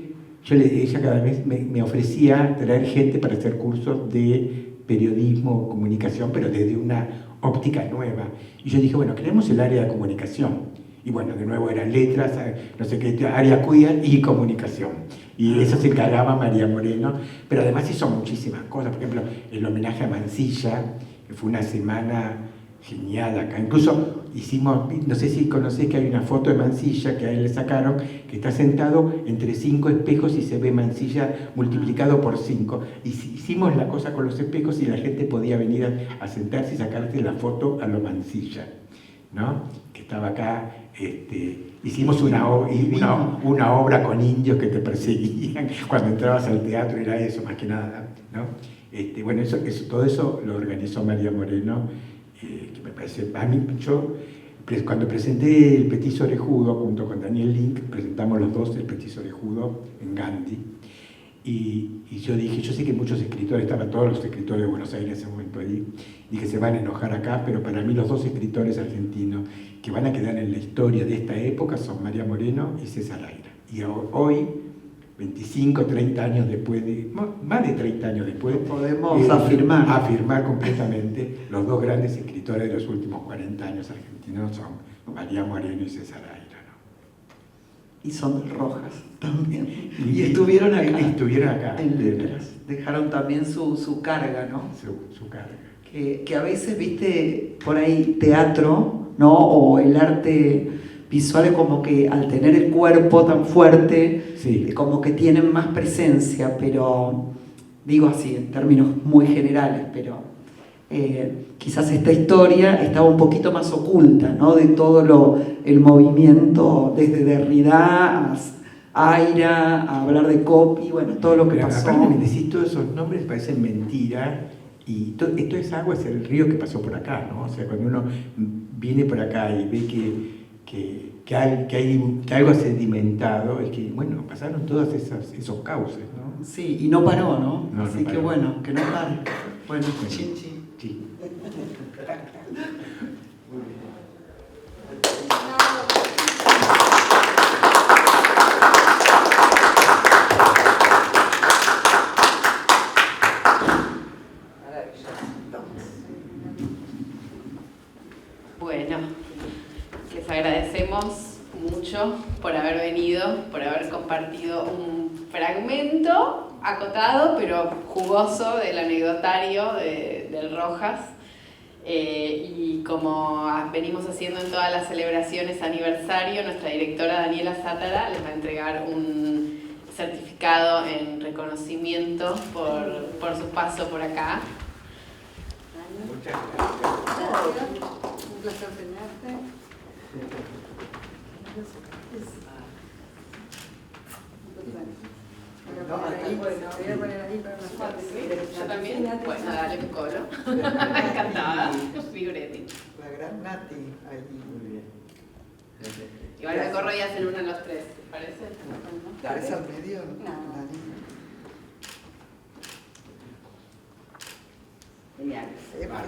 ella cada vez me ofrecía traer gente para hacer cursos de periodismo, comunicación, pero desde una óptica nueva. Y yo dije, bueno, creemos el área de comunicación. Y bueno, de nuevo eran letras, no sé qué, área queer y comunicación. Y eso se encargaba María Moreno, pero además hizo muchísimas cosas. Por ejemplo, el homenaje a Mansilla, que fue una semana genial acá. Incluso hicimos, no sé si conocés que hay una foto de Mansilla que a él le sacaron, que está sentado entre 5 espejos y se ve Mansilla multiplicado por 5. Y hicimos la cosa con los espejos y la gente podía venir a sentarse y sacarse la foto a lo Mansilla, ¿no? Que estaba acá. Hicimos una obra con indios que te perseguían cuando entrabas al teatro, era eso más que nada, ¿no? Bueno, todo eso lo organizó María Moreno, que me parece, a mí, cuando presenté el Petit Orejudo junto con Daniel Link, presentamos los dos el Petit Orejudo en Gandhi, Y yo dije, yo sé que muchos escritores, estaban todos los escritores de Buenos Aires en ese momento ahí, dije, se van a enojar acá, pero para mí los dos escritores argentinos que van a quedar en la historia de esta época son María Moreno y César Aira. Y hoy, 25, 30 años después, más de 30 años después, podemos afirmar completamente, los dos grandes escritores de los últimos 40 años argentinos son María Moreno y César Aira. Y son del Rojas también. Y estuvieron acá. Estuvieron acá. En Letras. Dejaron también su carga, ¿no? Su carga. Que a veces, viste, por ahí teatro, ¿no? O el arte visual es como que al tener el cuerpo tan fuerte, sí, como que tienen más presencia, pero digo así, en términos muy generales, pero quizás esta historia estaba un poquito más oculta, ¿no? De todo el movimiento, desde Derrida a Aira, a hablar de Copy, bueno, todo lo que pasó. Aparte me decís todos esos nombres, parecen mentira, y esto es agua, es el río que pasó por acá, ¿no? O sea, cuando uno viene por acá y ve que algo sedimentado, es que, bueno, pasaron todos esos cauces, ¿no? Sí, y no paró, ¿no? Así no paró. Que bueno, que no pare. Bueno, chin, chin. Sí. Bueno, les agradecemos mucho por haber venido, por haber compartido un fragmento acotado pero jugoso del anecdotario del Rojas. Y como venimos haciendo en todas las celebraciones aniversario, nuestra directora Daniela Sátara les va a entregar un certificado en reconocimiento por su paso por acá. Muchas gracias. Un placer tenerte. Voy a poner ahí para más fácil. Yo también. Bueno, dale mi colo. Encantada. Figuretti. La gran Nati allí. Muy bien. Igual me corro y hacen una los tres, ¿te parece? ¿Parece al medio? No. Genial. Epa,